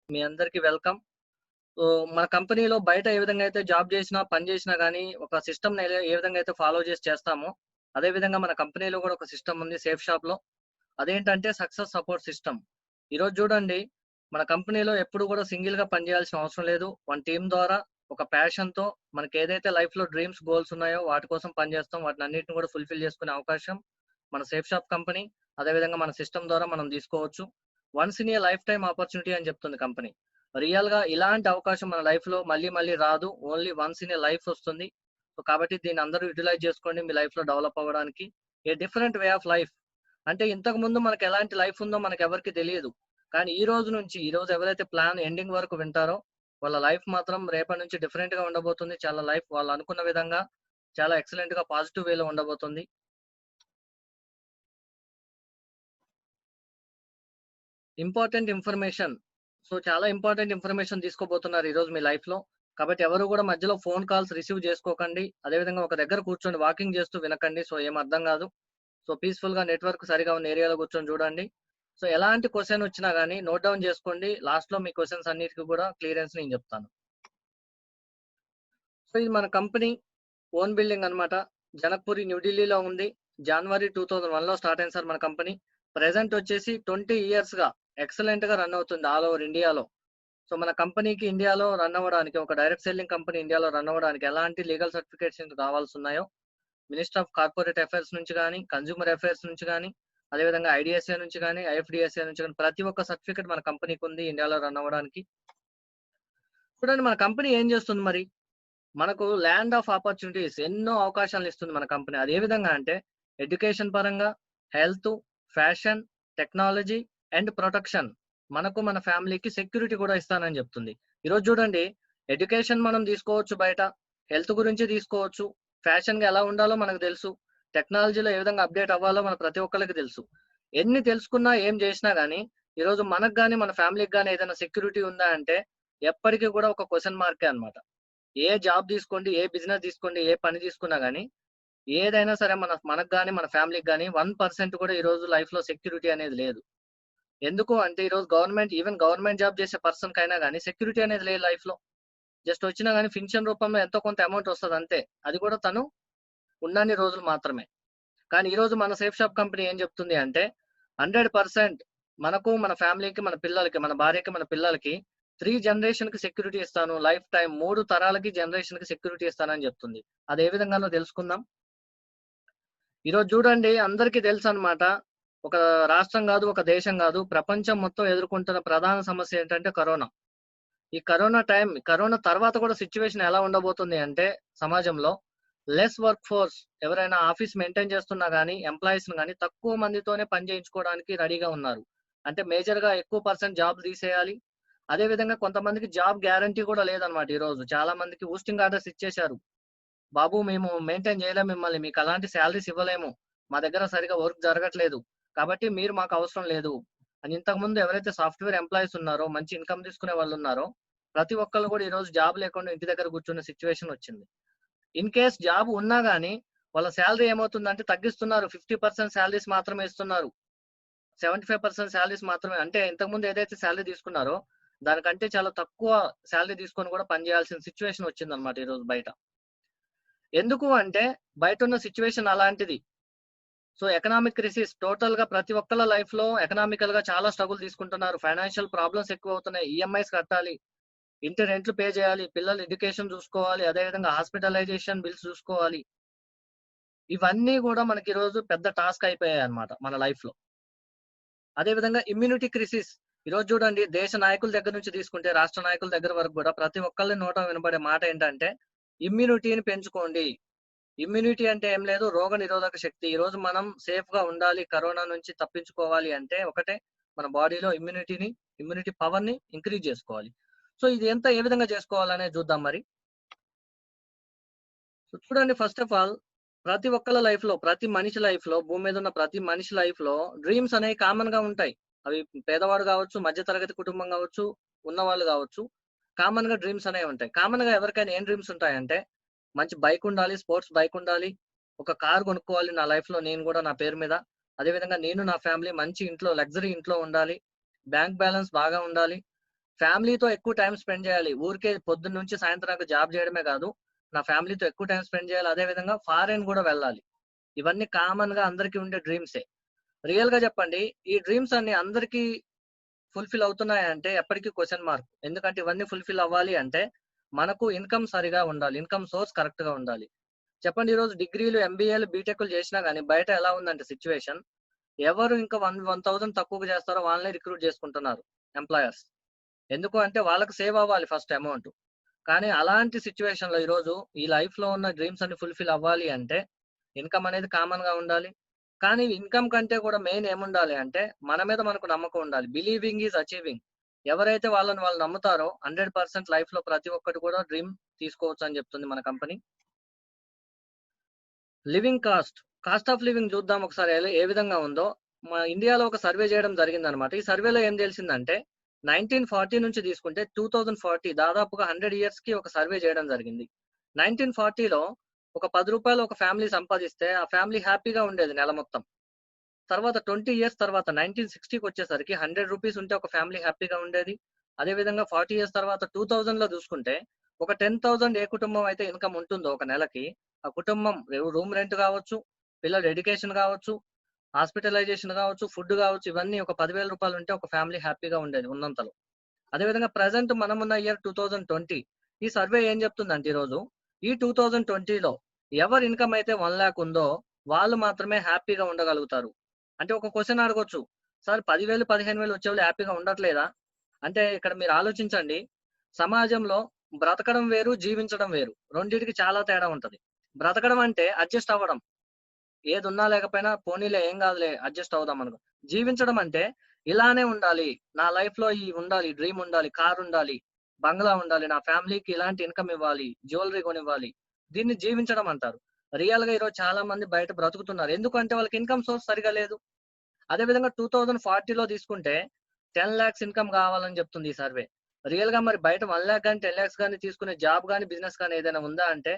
మీ అందరికి welcome. So, మన కంపెనీలో బయట ఏ విధంగా అయితే జాబ్ చేసినా, పని చేసినా గానీ, ఒక సిస్టమ్‌ని ఏ విధంగా అయితే ఫాలో చేసి చేస్తామో, అదే విధంగా మన కంపెనీలో గూడా ఒక సిస్టమ్ ఉంది సేఫ్ షాప్‌లో. అదేంటంటే సక్సెస్ సపోర్ట్ సిస్టమ్. ఈరోజు చూడండి, మన కంపెనీలో ఎప్పుడు గూడా సింగిల్‌గా పని చేయాల్సిన అవసరం లేదు. మన టీమ్ ద్వారా ఒక ప్యాషన్‌తో మనకేదైతే లైఫ్‌లో డ్రీమ్స్, గోల్స్ ఉన్నాయో వాటి కోసం పని చేస్తాం. వాటినన్నిటిని కూడా ఫుల్‌ఫిల్ చేసుకునే అవకాశం మన సేఫ్ షాప్ కంపెనీ, అదే విధంగా మన సిస్టమ్ ద్వారా మనం తీసుకోవచ్చు. Once in a life time opportunity అని చెప్తుంది కంపెనీ. రియల్‌గా ఇలాంటి అవకాశం మన లైఫ్‌లో మళ్ళీ మళ్ళీ రాదు. Only once in a life వస్తుంది. సో, కాబట్టి దీన్ని అందరూ యుటిలైజ్ చేసుకోండి మీ లైఫ్‌లో డెవలప్ అవ్వడానికి. A different way of life. అంటే ఇంతకుముందు మనకెలాంటి లైఫ్ ఉందో మనకెవరికీ తెలియదు. కానీ ఈ రోజు నుంచి, ఈ రోజు ఎవరైతే ప్లాన్ ఎండింగ్ వరకు వింటారో, వాళ్ళ లైఫ్ మాత్రం రేపటి నుంచి డిఫరెంట్‌గా ఉండబోతుంది. చాలా లైఫ్ వాళ్ళు అనుకున్న విధంగా చాలా ఎక్సలెంట్‌గా పాజిటివ్ వేలో ఉండబోతుంది. Important information. సో, చాలా ఇంపార్టెంట్ ఇన్ఫర్మేషన్ తీసుకోబోతున్నారు ఈరోజు మీ లైఫ్‌లో. కాబట్టి ఎవరు గూడా మధ్యలో ఫోన్ కాల్స్ రిసీవ్ చేసుకోకండి. అదే విధంగా ఒక దగ్గర కూర్చొని వాకింగ్ చేస్తూ వినకండి. సో, ఏం అర్థం గాదు. సో, పీస్‌ఫుల్‌గా నెట్వర్క్ సరిగా ఉన్న ఏరియాలో కూర్చొని చూడండి. సో, ఎలాంటి క్వెషన్ వచ్చినా గాని నోట్ డౌన్ చేసుకోండి. లాస్ట్‌లో మీ క్వెషన్స్ అన్నిటికి కూడా క్లియరెన్స్ నేను చెప్తాను. సో, ఇది మన కంపెనీ ఓన్ బిల్డింగ్ అన్నమాట. జనక్‌పూరి న్యూ ఢిల్లీలో ఉంది. జనవరి 2001లో స్టార్ట్ అయింది సార్ మన కంపెనీ. ప్రెజెంట్ వచ్చేసి 20 ఇయర్స్‌గా ఎక్సలెంట్‌గా రన్ అవుతుంది ఆల్ ఓవర్ ఇండియాలో. సో, మన కంపెనీకి ఇండియాలో రన్ అవ్వడానికి ఒక డైరెక్ట్ సెల్లింగ్ కంపెనీ ఇండియాలో రన్ అవ్వడానికి ఎలాంటి లీగల్ సర్టిఫికేషన్స్ కావాల్సున్నాయో, మినిస్టర్ ఆఫ్ కార్పొరేట్ అఫైర్స్ నుంచి గాని, కన్స్యూమర్ అఫైర్స్ నుంచి గాని, అదేవిధంగా ఐడీఎస్ఏ నుంచి గాని, ఐఎఫ్‌డిఎస్ఏ నుంచి గాని ప్రతి ఒక్క సర్టిఫికేట్ మన కంపెనీకుంది ఇండియాలో రన్ అవ్వడానికి. చూడండి మన కంపెనీ ఏం చేస్తుంది మరి? మనకు ల్యాండ్ ఆఫ్ ఆపర్చునిటీస్ ఎన్నో అవకాశాలనిస్తుంది మన కంపెనీ. అది ఏ విధంగా అంటే ఎడ్యుకేషన్ పరంగా, health, fashion, technology and protection. మనకు మన ఫ్యామిలీకి సెక్యూరిటీ కూడా ఇస్తానని చెప్తుంది. ఈరోజు చూడండి ఎడ్యుకేషన్ మనం తీసుకోవచ్చు బయట, హెల్త్ గురించి తీసుకోవచ్చు, ఫ్యాషన్‌గా ఎలా ఉండాలో మనకు తెలుసు, టెక్నాలజీలో ఏ విధంగా అప్‌డేట్ అవ్వాలో మన ప్రతి ఒక్కళ్ళకి తెలుసు. ఎన్ని తెలుసుకున్నా, ఏం చేసినా గాని ఈరోజు మనకు గాని, మన ఫ్యామిలీకి గాని ఏదైనా సెక్యూరిటీ ఉందా అంటే ఎప్పటికి కూడా ఒక క్వెషన్ మార్కే అన్నమాట. ఏ జాబ్ తీసుకోండి, ఏ బిజినెస్ తీసుకోండి, ఏ పని తీసుకున్నా గాని, ఏదైనా సరే మనకు గాని, మన ఫ్యామిలీకి గాని 1% కూడా ఈ రోజు లైఫ్‌లో సెక్యూరిటీ అనేది లేదు. ఎందుకు అంటే ఈరోజు గవర్నమెంట్ జాబ్ చేసే పర్సన్‌కైనా గాని సెక్యూరిటీ అనేది లేదు లైఫ్‌లో. జస్ట్ వచ్చినా గాని ఫింక్షన్ రూపంలో ఎంతో కొంత అమౌంట్ వస్తది అంతే. అది కూడా తను ఉన్నన్ని రోజులు మాత్రమే. కానీ ఈరోజు మన సేఫ్ షాప్ కంపెనీ ఏం చెప్తుంది అంటే 100% మనకు, మన ఫ్యామిలీకి, మన పిల్లలకి, మన భార్యకి, మన పిల్లలకి 3 జనరేషన్‌కి సెక్యూరిటీ ఇస్తాను. లైఫ్ టైమ్ 3 తరాలకి జనరేషన్‌కి సెక్యూరిటీ ఇస్తానని చెప్తుంది. అది ఏ విధంగానో తెలుసుకుందాం. ఈరోజు చూడండి అందరికీ తెలుసన్నమాట. ఒక రాష్ట్రం గాదు, ఒక దేశం గాదు, ప్రపంచం మొత్తం ఎదుర్కొంటున్న ప్రధాన సమస్య ఏంటంటే కరోనా. ఈ కరోనా తర్వాత కూడా సిట్యుయేషన్ ఎలా ఉండబోతుంది అంటే సమాజంలో లెస్ వర్క్ ఫోర్స్ ఎవరైనా ఆఫీస్ మెయింటైన్ చేస్తున్నా గానీ, ఎంప్లాయీస్‌ని గానీ తక్కువ మందితోనే పని చేయించుకోవడానికి రెడీగా ఉన్నారు. అంటే మేజర్‌గా ఎక్కువ పర్సెంట్ జాబ్‌లు తీసేయాలి. అదే విధంగా కొంతమందికి జాబ్ గ్యారంటీ కూడా లేదన్నమాట ఈరోజు. చాలా మందికి ఊస్టింగ్ ఆర్డర్స్ ఇచ్చేశారు. బాబు మేము మెయింటైన్ చేయలేము మిమ్మల్ని. మీకు అలాంటి సాలరీస్ ఇవ్వలేము. మా దగ్గర సరిగ్గా వర్క్ జరగట్లేదు. కాబట్టి మీరు మాకు అవసరం లేదు. అని ఇంతకుముందు ఎవరైతే సాఫ్ట్‌వేర్ ఎంప్లాయీస్ ఉన్నారో, మంచి ఇన్‌కమ్ తీసుకునే వాళ్ళున్నారో, ప్రతి ఒక్కళ్ళు కూడా ఈరోజు జాబ్ లేకుండా ఇంటి దగ్గర కూర్చున్న సిట్యుయేషన్ వచ్చింది. ఇన్ కేస్ జాబ్ ఉన్నా గాని వాళ్ళ సాలరీ ఏమవుతుందంటే తగ్గిస్తున్నారు. 50% సాలరీస్ మాత్రమే ఇస్తున్నారు. 75% సాలరీస్ మాత్రమే. అంటే ఇంతకుముందు ఏదైతే సాలరీ తీసుకున్నారో దానికంటే చాలా తక్కువ సాలరీ తీసుకొని కూడా పని చేయాల్సిన సిట్యుయేషన్ వచ్చిందన్నమాట ఈరోజు బయట. ఎందుకు అంటే బయటున్న సిట్యుయేషన్ అలాంటిది. సో, ఎకనామిక్ క్రైసిస్ టోటల్‌గా ప్రతి ఒక్కళ్ళ లైఫ్‌లో ఎకనామికల్‌గా చాలా స్ట్రగుల్ తీసుకుంటున్నారు. Financial problems ఎక్కువవుతున్నాయి. ఈఎంఐస్ కట్టాలి. ఇంటి రెంట్‌లు పే చేయాలి. పిల్లల ఎడ్యుకేషన్ చూసుకోవాలి. అదే విధంగా హాస్పిటలైజేషన్ బిల్స్ చూసుకోవాలి. ఇవన్నీ గూడా మనకి ఈరోజు పెద్ద టాస్క్ అయిపోయాయన్నమాట మన లైఫ్‌లో. అదే విధంగా ఇమ్యూనిటీ క్రైసిస్. ఈరోజు చూడండి దేశ నాయకుల దగ్గర నుంచి తీసుకుంటే రాష్ట్ర నాయకుల దగ్గర వరకు గూడా ప్రతి ఒక్కళ్ళ నోట వినబడే మాట ఏంటంటే ఇమ్యూనిటీని పెంచుకోండి. ఇమ్యూనిటీ అంటే ఏం లేదు రోగనిరోధక శక్తి. ఈరోజు మనం సేఫ్‌గా ఉండాలి, కరోనా నుంచి తప్పించుకోవాలి అంటే ఒకటే మన బాడీలో ఇమ్యూనిటీ పవర్‌ని ఇంక్రీజ్ జేసుకోవాలి. సో, ఇది ఏ విధంగా చేసుకోవాలనేది చూద్దాం మరి. సో, చూడండి ఫస్ట్ ఆఫ్ ఆల్ ప్రతి ఒక్కళ్ళ లైఫ్‌లో, ప్రతి మనిషి లైఫ్‌లో, భూమి మీద ఉన్న ప్రతి మనిషి లైఫ్‌లో డ్రీమ్స్ అనేవి కామన్‌గా ఉంటాయి. అవి పేదవాడు గావచ్చు, మధ్య తరగతి కుటుంబం గావచ్చు, ఉన్నవాళ్ళు గావచ్చు. కామన్‌గా డ్రీమ్స్ అనేవి ఉంటాయి. కామన్‌గా ఎవరికైనా ఏం డ్రీమ్స్ ఉంటాయంటే మంచి బైక్ ఉండాలి, స్పోర్ట్స్ బైక్ ఉండాలి. ఒక కార్ కొనుక్కోవాలి నా లైఫ్‌లో నేను గూడా నా పేరు మీద. అదే విధంగా నేను నా ఫ్యామిలీ మంచి ఇంట్లో లగ్జరీ ఇంట్లో ఉండాలి. బ్యాంక్ బ్యాలెన్స్ బాగా ఉండాలి. ఫ్యామిలీతో ఎక్కువ టైం స్పెండ్ చేయాలి. ఊరికే పొద్దున్న నుంచి సాయంత్రం దాకా జాబ్ చేయడమే కాదు. నా ఫ్యామిలీతో ఎక్కువ టైం స్పెండ్ చేయాలి. అదే విధంగా ఫారెన్ కూడా వెళ్ళాలి. ఇవన్నీ కామన్‌గా అందరికీ ఉండే డ్రీమ్సే. రియల్‌గా చెప్పండి. ఈ డ్రీమ్స్ అన్ని అందరికీ ఫుల్‌ఫిల్ అవుతున్నాయా అంటే ఎప్పటికీ క్వెషన్ మార్క్. ఎందుకంటే ఇవన్నీ ఫుల్‌ఫిల్ అవ్వాలి అంటే మనకు ఇన్‌కమ్ సరిగా ఉండాలి. ఇన్‌కమ్ సోర్స్ కరెక్ట్‌గా ఉండాలి. చెప్పండి ఈరోజు డిగ్రీలు, ఎంబీఏలు, బీటెక్‌లు చేసినా గాని బయట ఎలా ఉందంటే సిట్యుయేషన్ ఎవరు ఇంకా 1000 తక్కువగా చేస్తారో వాళ్ళనే రిక్రూట్ చేసుకుంటున్నారు ఎంప్లాయర్స్. ఎందుకు అంటే వాళ్ళకి సేవ్ అవ్వాలి ఫస్ట్ అమౌంట్. కానీ అలాంటి సిట్యుయేషన్‌లో ఈరోజు ఈ లైఫ్‌లో ఉన్న డ్రీమ్స్ అన్ని ఫుల్‌ఫిల్ అవ్వాలి అంటే ఇన్‌కమ్ అనేది కామన్‌గా ఉండాలి. కానీ ఇన్‌కమ్ కంటే కూడా మెయిన్ ఏముండాలి అంటే మన మీద మనకు నమ్మకం ఉండాలి. Believing is achieving. ఎవరైతే వాళ్ళని వాళ్ళు నమ్ముతారో 100% లైఫ్‌లో ప్రతి ఒక్కటి కూడా డ్రీమ్ తీసుకోవచ్చు అని చెప్తుంది మన company. Living cost, cost of living చూద్దాం ఒకసారి ఏ విధంగా ఉందో. మన ఇండియాలో ఒక సర్వే చేయడం జరిగిందనమాట. ఈ సర్వేలో ఏం తెలిసిందంటే 1940 నుంచి తీసుకుంటే 2040 దాదాపుగా 100 ఇయర్స్‌కి ఒక సర్వే చేయడం జరిగింది. 1940లో ఒక రూ. 10 ఒక ఫ్యామిలీ సంపాదిస్తే ఆ ఫ్యామిలీ హ్యాపీగా ఉండేది నెల మొత్తం. తర్వాత 20 ఇయర్స్ తర్వాత 1960కొచ్చేసరికి రూ. 100 ఉంటే ఒక ఫ్యామిలీ హ్యాపీగా ఉండేది. అదే విధంగా 40 ఇయర్స్ తర్వాత 2000లో చూసుకుంటే ఒక 10,000 ఏ కుటుంబం అయితే ఇన్‌కమ్ ఉంటుందో ఒక నెలకి, ఆ కుటుంబం రూమ్ రెంట్ కావచ్చు, పిల్లల ఎడ్యుకేషన్ కావచ్చు, హాస్పిటలైజేషన్ కావచ్చు, ఫుడ్ కావచ్చు, ఇవన్నీ ఒక రూ. 10,000 ఉంటే ఒక ఫ్యామిలీ హ్యాపీగా ఉండేది ఉన్నంతలో. అదే విధంగా ప్రెజెంట్ మనమున్న ఇయర్ 2020 ఈ సర్వే ఏం చెప్తుందంటే ఈరోజు ఈ 2020లో ఎవరి ఇన్‌కమ్ అయితే 1,00,000 ఉందో వాళ్ళు మాత్రమే హ్యాపీగా ఉండగలుగుతారు. అంటే ఒక క్వెషన్ అడగొచ్చు. సార్ 10,000, 15,000 వచ్చేవాళ్ళు హ్యాపీగా ఉండట్లేదా? అంటే ఇక్కడ మీరు ఆలోచించండి. సమాజంలో బ్రతకడం వేరు, జీవించడం వేరు. రెండిటికి చాలా తేడా ఉంటది. బ్రతకడం అంటే అడ్జస్ట్ అవ్వడం. ఏదున్నా లేకపోయినా పోనీలే ఏం గాదులే అడ్జస్ట్ అవుదాం అనుకో. జీవించడం అంటే ఇలానే ఉండాలి. నా లైఫ్‌లో ఉండాలి. డ్రీమ్ ఉండాలి. కార్ ఉండాలి. బంగ్లా ఉండాలి. నా ఫ్యామిలీకి ఇలాంటి ఇన్‌కమ్ ఇవ్వాలి. జ్యువెల్లరీ కొనివ్వాలి. దీన్ని జీవించడం అంటారు. రియల్‌గా ఈరోజు చాలా మంది బయట బ్రతుకుతున్నారు. ఎందుకంటే వాళ్ళకి ఇన్‌కమ్ సోర్స్ సరిగ్గా లేదు. అదే విధంగా 2040లో తీసుకుంటే 10,00,000 ఇన్‌కమ్ కావాలని చెప్తుంది ఈ సర్వే. రియల్‌గా మరి బయట 1,00,000 గాని, 10,00,000 గాని తీసుకునే జాబ్ గాని, బిజినెస్ గాని ఏదైనా ఉందా అంటే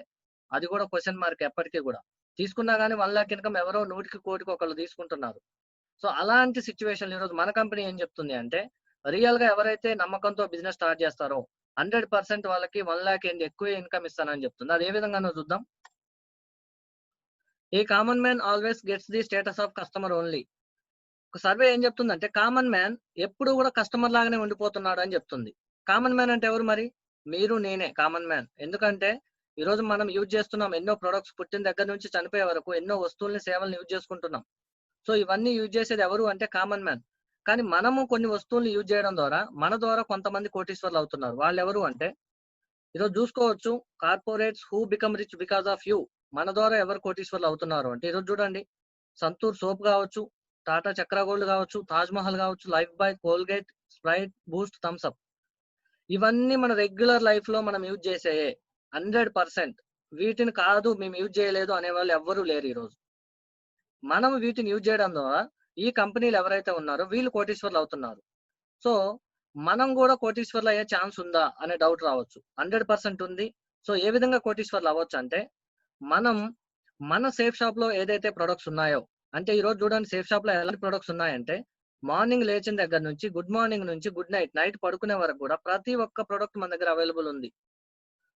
అది కూడా క్వెషన్ మార్క్ ఎప్పటికి కూడా. తీసుకున్నా గాని 1,00,000 ఇన్‌కమ్ ఎవరో నూటికి, కోటికి ఒకళ్ళు తీసుకుంటున్నారు. సో, అలాంటి సిట్యుయేషన్‌లో ఈరోజు మన కంపెనీ ఏం చెప్తుంది అంటే రియల్‌గా ఎవరైతే నమ్మకంతో బిజినెస్ స్టార్ట్ చేస్తారో 100% వాళ్ళకి 1,00,000 ఏంటి ఎక్కువే ఇన్‌కమ్ ఇస్తానని చెప్తుంది. అది ఏ విధంగానో చూద్దాం. A common man always gets the status of customer only. ఒక సర్వే ఏం చెప్తుందంటే కామన్ మ్యాన్ ఎప్పుడు కూడా కస్టమర్ లాగానే ఉండిపోతున్నాడు అని చెప్తుంది. కామన్ మ్యాన్ అంటే ఎవరు మరి? మీరు నేనే కామన్ మ్యాన్. ఎందుకంటే ఈరోజు మనం యూజ్ చేస్తున్నాం ఎన్నో ప్రొడక్ట్స్ పుట్టిన దగ్గర నుంచి చనిపోయే వరకు ఎన్నో వస్తువుల్ని, సేవల్ని యూజ్ చేసుకుంటున్నాం. సో ఇవన్నీ యూజ్ చేసేది ఎవరు అంటే కామన్ మ్యాన్. కానీ మనము కొన్ని వస్తువుల్ని యూజ్ చేయడం ద్వారా మన ద్వారా కొంతమంది కోటీశ్వరులు అవుతున్నారు. వాళ్ళెవరు అంటే ఈరోజు చూసుకోవచ్చు corporates who become rich because of you. మన ద్వారా ఎవరు కోటీశ్వరులు అవుతున్నారు అంటే ఈరోజు చూడండి సంతూర్ సోప్ కావచ్చు, టాటా చక్ర గోల్డ్ కావచ్చు, తాజ్ మహల్ కావచ్చు, Lifebuoy, Colgate, Sprite, Boost, Thums Up. ఇవన్నీ మన రెగ్యులర్ లైఫ్ లో మనం యూజ్ చేసేయే 100%. వీటిని కాదు మేము యూజ్ చేయలేదు అనే వాళ్ళు ఎవ్వరూ లేరు ఈరోజు. మనం వీటిని యూజ్ చేయడం ద్వారా ఈ కంపెనీలు ఎవరైతే ఉన్నారో వీళ్ళు కోటీశ్వరులు అవుతున్నారు. సో మనం కూడా కోటీశ్వరులు అయ్యే ఛాన్స్ ఉందా అనే డౌట్ రావచ్చు. 100% ఉంది. సో ఏ విధంగా కోటీశ్వరులు అవ్వచ్చు అంటే మనం మన సేఫ్ షాప్ లో ఏదైతే ప్రొడక్ట్స్ ఉన్నాయో అంటే ఈ రోజు చూడండి సేఫ్ షాప్ లో ఎలాంటి ప్రొడక్ట్స్ ఉన్నాయంటే మార్నింగ్ లేచిన దగ్గర నుంచి గుడ్ మార్నింగ్ నుంచి గుడ్ నైట్ నైట్ పడుకునే వరకు కూడా ప్రతి ఒక్క ప్రొడక్ట్ మన దగ్గర అవైలబుల్ ఉంది.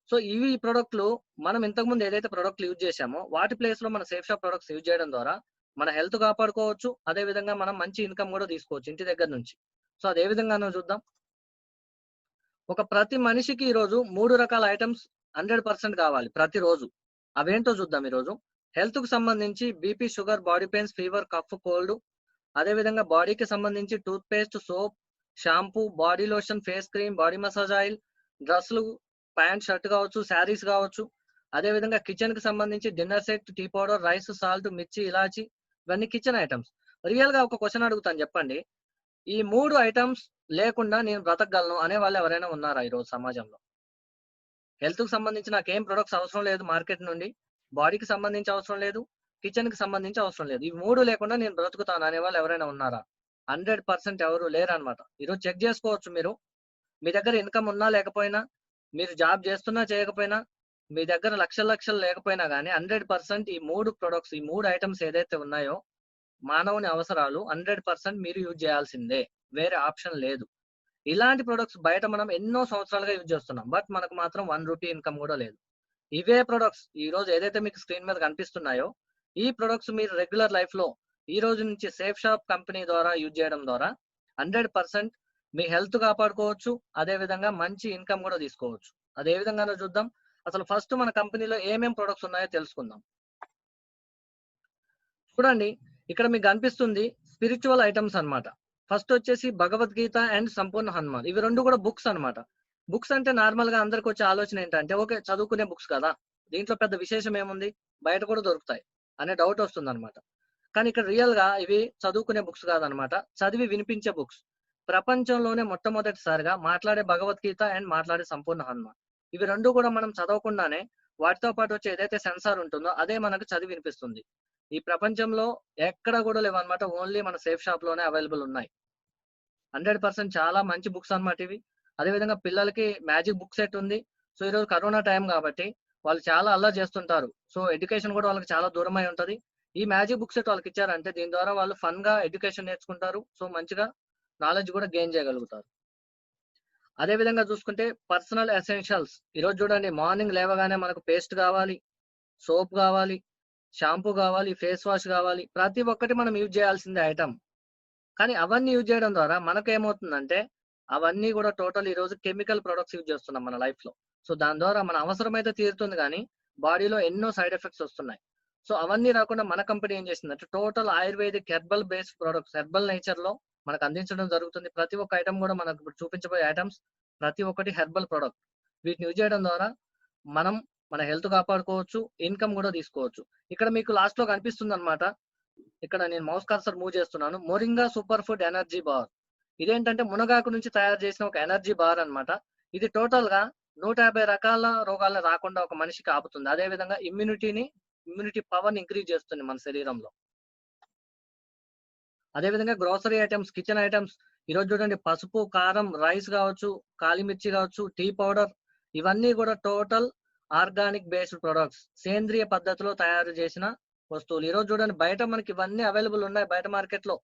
సో ఇవి ఈ ప్రొడక్ట్‌లు మనం ఇంతకుముందు ఏదైతే ప్రొడక్ట్‌లు యూజ్ చేశామో, వాటి ప్లేస్‌లో మన సేఫ్ షాప్ ప్రొడక్ట్స్ యూజ్ చేయడం ద్వారా, మన హెల్త్ కాపాడుకోవచ్చు. అదే విధంగా మనం మంచి ఇన్‌కమ్ గూడా తీసుకోవచ్చు ఇంటి దగ్గర నుంచి. సో అది ఏ విధంగానో చూద్దాం. ఒక ప్రతి మనిషికి ఈరోజు 3 రకాల ఐటెమ్స్ 100% కావాలి ప్రతిరోజు. అవేంటో చూద్దాం ఈరోజు. హెల్త్‌కు సంబంధించి BP, sugar, body pains, fever, cough, cold. అదే విధంగా బాడీకి సంబంధించి toothpaste, soap, shampoo, body lotion, face cream, body massage oil, డ్రెస్సులు, ప్యాంట్, షర్ట్ కావచ్చు, శారీస్ కావచ్చు. అదే విధంగా కిచెన్‌కి సంబంధించి dinner set, tea powder, rice, salt, మిర్చి, ఇలాచి ఇవన్నీ కిచెన్ ఐటెమ్స్. రియల్‌గా ఒక క్వెషన్ అడుగుతాను చెప్పండి. ఈ 3 ఐటెమ్స్ లేకుండా నేను బ్రతకగలను అనే వాళ్ళు ఎవరైనా ఉన్నారా ఈరోజు సమాజంలో? హెల్త్‌కి సంబంధించి నాకేం ప్రొడక్ట్స్ అవసరం లేదు మార్కెట్ నుండి. బాడీకి సంబంధించి అవసరం లేదు. కిచెన్‌కి సంబంధించి అవసరం లేదు. ఈ 3 లేకుండా నేను బ్రతుకుతాను అనేవాళ్ళు ఎవరైనా ఉన్నారా? 100% ఎవరు లేరనమాట. ఈరోజు చెక్ జేసుకోవచ్చు మీరు. మీ దగ్గర ఇన్‌కమ్ ఉన్నా లేకపోయినా, మీరు జాబ్ జేస్తున్నా చేయకపోయినా, మీ దగ్గర లక్షలు లక్షలు లేకపోయినా గానీ 100% ఈ 3 ప్రొడక్ట్స్, ఈ 3 ఐటెమ్స్ ఏదైతే ఉన్నాయో, మానవుని అవసరాలు 100% మీరు యూజ్ జేయాల్సిందే. వేరే ఆప్షన్ లేదు. ఇలాంటి ప్రొడక్ట్స్ బయట మనం ఎన్నో సంవత్సరాలుగా యూజ్ చేస్తున్నాం. బట్ మనకు మాత్రం 1 రూపీ ఇన్‌కమ్ గూడా లేదు. ఇవే ప్రొడక్ట్స్ ఈ రోజు ఏదైతే మీకు స్క్రీన్ మీద కనిపిస్తున్నాయో, ఈ ప్రొడక్ట్స్ మీరు రెగ్యులర్ లైఫ్‌లో ఈ రోజు నుంచి సేఫ్ షాప్ కంపెనీ ద్వారా యూజ్ చేయడం ద్వారా 100% మీ హెల్త్ కాపాడుకోవచ్చు. అదే విధంగా మంచి ఇన్‌కమ్ గూడా తీసుకోవచ్చు. అది ఏ విధంగానో చూద్దాం. అసలు ఫస్ట్ మన కంపెనీలో ఏమేం ప్రొడక్ట్స్ ఉన్నాయో తెలుసుకుందాం. చూడండి, ఇక్కడ మీకు కనిపిస్తుంది స్పిరిచువల్ ఐటమ్స్ అన్నమాట. ఫస్ట్ వచ్చేసి భగవద్గీత అండ్ సంపూర్ణ హనుమాన్. ఇవి 2 కూడా బుక్స్ అన్నమాట. బుక్స్ అంటే నార్మల్‌గా అందరికొచ్చే ఆలోచన ఏంటంటే, ఓకే, చదువుకునే బుక్స్ కదా! దీంట్లో పెద్ద విశేషం ఏముంది? బయట కూడా దొరుకుతాయి అనే డౌట్ వస్తుందన్నమాట. కానీ ఇక్కడ రియల్‌గా ఇవి చదువుకునే బుక్స్ కాదన్నమాట. చదివి వినిపించే బుక్స్. ప్రపంచంలోనే మొట్టమొదటిసారిగా మాట్లాడే భగవద్గీత అండ్ మాట్లాడే సంపూర్ణ హనుమాన్. ఇవి 2 కూడా మనం చదవకుండానే వాటితో పాటు వచ్చే ఏదైతే సెన్సార్ ఉంటుందో అదే మనకు చదివి వినిపిస్తుంది. ఈ ప్రపంచంలో ఎక్కడ కూడా లేవన్నమాట. ఓన్లీ మన సేఫ్ షాప్‌లోనే అవైలబుల్ ఉన్నాయి. 100% చాలా మంచి బుక్స్ అన్నమాట ఇవి. అదే విధంగా పిల్లలకి మ్యాజిక్ బుక్ సెట్ ఉంది. సో, ఈరోజు కరోనా టైం కాబట్టి వాళ్ళు చాలా అల్లరి చేస్తుంటారు. సో, ఎడ్యుకేషన్ కూడా వాళ్ళకి చాలా దూరమై ఉంటది. ఈ మ్యాజిక్ బుక్ సెట్ వాళ్ళకిచ్చారంటే దీని ద్వారా వాళ్ళు ఫన్‌గా ఎడ్యుకేషన్ నేర్చుకుంటారు. సో, మంచిగా నాలెడ్జ్ కూడా గెయిన్ చేయగలుగుతారు. అదే విధంగా చూసుకుంటే పర్సనల్ ఎసెన్షియల్స్. ఈరోజు చూడండి, మార్నింగ్ లేవగానే మనకు పేస్ట్ కావాలి, సోప్ కావాలి, షాంపూ కావాలి, ఫేస్ వాష్ కావాలి. ప్రతి ఒక్కటి మనం యూజ్ చేయాల్సిందే ఐటెమ్. కానీ అవన్నీ యూజ్ చేయడం ద్వారా మనకేమవుతుందంటే, అవన్నీ గూడా టోటల్ ఈరోజు కెమికల్ ప్రొడక్ట్స్ యూజ్ చేస్తున్నాం మన లైఫ్‌లో. సో, దాని ద్వారా మన అవసరమైతే తీరుతుంది గానీ, బాడీలో ఎన్నో సైడ్ ఎఫెక్ట్స్ వస్తున్నాయి. సో, అవన్నీ రాకుండా మన కంపెనీ ఏం చేసిందంటే, total ayurvedic herbal based products, herbal నేచర్‌లో మనకు అందించడం జరుగుతుంది. ప్రతి ఒక్క ఐటెమ్ గూడా మనకు ఇప్పుడు చూపించబోయే ఐటెమ్స్ ప్రతి ఒక్కటి హెర్బల్ ప్రొడక్ట్. వీటిని యూజ్ చేయడం ద్వారా మనం మన హెల్త్ కాపాడుకోవచ్చు, ఇన్‌కమ్ గూడా తీసుకోవచ్చు. ఇక్కడ మీకు లాస్ట్‌లో కనిపిస్తుందన్నమాట. ఇక్కడ నేను మౌస్ కర్సర్ మూవ్ చేస్తున్నాను. Moringa super food energy bar. ఇదేంటంటే మునగాకు నుంచి తయారు చేసిన ఒక ఎనర్జీ బార్ అన్నమాట. ఇది టోటల్‌గా 150 రకాల రోగాలను రాకుండా ఒక మనిషికి ఆపుతుంది. అదే విధంగా ఇమ్యూనిటీ పవర్‌ని ఇంక్రీజ్ చేస్తుంది మన శరీరంలో. అదే విధంగా గ్రోసరీ ఐటెమ్స్, కిచెన్ ఐటెమ్స్. ఈరోజు చూడండి, పసుపు, కారం, రైస్ కావచ్చు, కాలి మిర్చి కావచ్చు, టీ పౌడర్, ఇవన్నీ కూడా టోటల్ ఆర్గానిక్ బేస్డ్ ప్రొడక్ట్స్. సేంద్రియ పద్ధతిలో తయారు చేసిన వస్తువులు. ఈరోజు చూడండి, బయట మనకి ఇవన్నీ అవైలబుల్ ఉన్నాయి బయట మార్కెట్‌లో.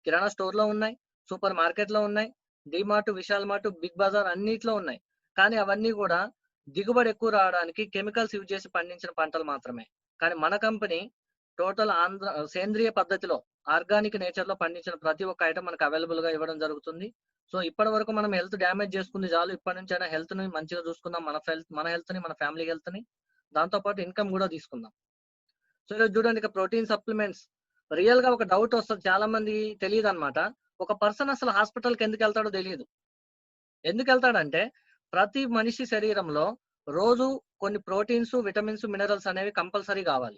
కిరాణా స్టోర్‌లో ఉన్నాయి, సూపర్ మార్కెట్‌లో ఉన్నాయి, డీమార్ట్, విశాల్ మార్ట్, బిగ్ బజార్ అన్నిట్లో ఉన్నాయి. కానీ అవన్నీ కూడా దిగుబడి ఎక్కువ రావడానికి కెమికల్స్ యూజ్ చేసి పండించిన పంటలు మాత్రమే. కానీ మన కంపెనీ టోటల్ సేంద్రియ పద్ధతిలో ఆర్గానిక్ నేచర్‌లో పండించిన ప్రతి ఒక్క ఐటెమ్ మనకు అవైలబుల్‌గా ఇవ్వడం జరుగుతుంది. సో, ఇప్పటివరకు మనం హెల్త్ డ్యామేజ్ చేసుకుంది చాలు. ఇప్పటి నుంచైనా హెల్త్‌ని మంచిగా చూసుకుందాం. మన హెల్త్‌ని, మన ఫ్యామిలీ హెల్త్‌ని. దాంతో పాటు ఇన్‌కమ్ గూడా తీసుకుందాం. సో, ఈరోజు చూడండి, ఇక ప్రోటీన్ సప్లిమెంట్స్. రియల్‌గా ఒక డౌట్ వస్తది. చాలా మంది తెలీదన్నమాట. ఒక పర్సన్ అసలు హాస్పిటల్‌కి ఎందుకెళ్తాడో తెలీదు. ఎందుకెళ్తాడంటే, ప్రతి మనిషి శరీరంలో రోజు కొన్ని ప్రోటీన్స్, విటమిన్స్, మినరల్స్ అనేవి కంపల్సరీ కావాలి.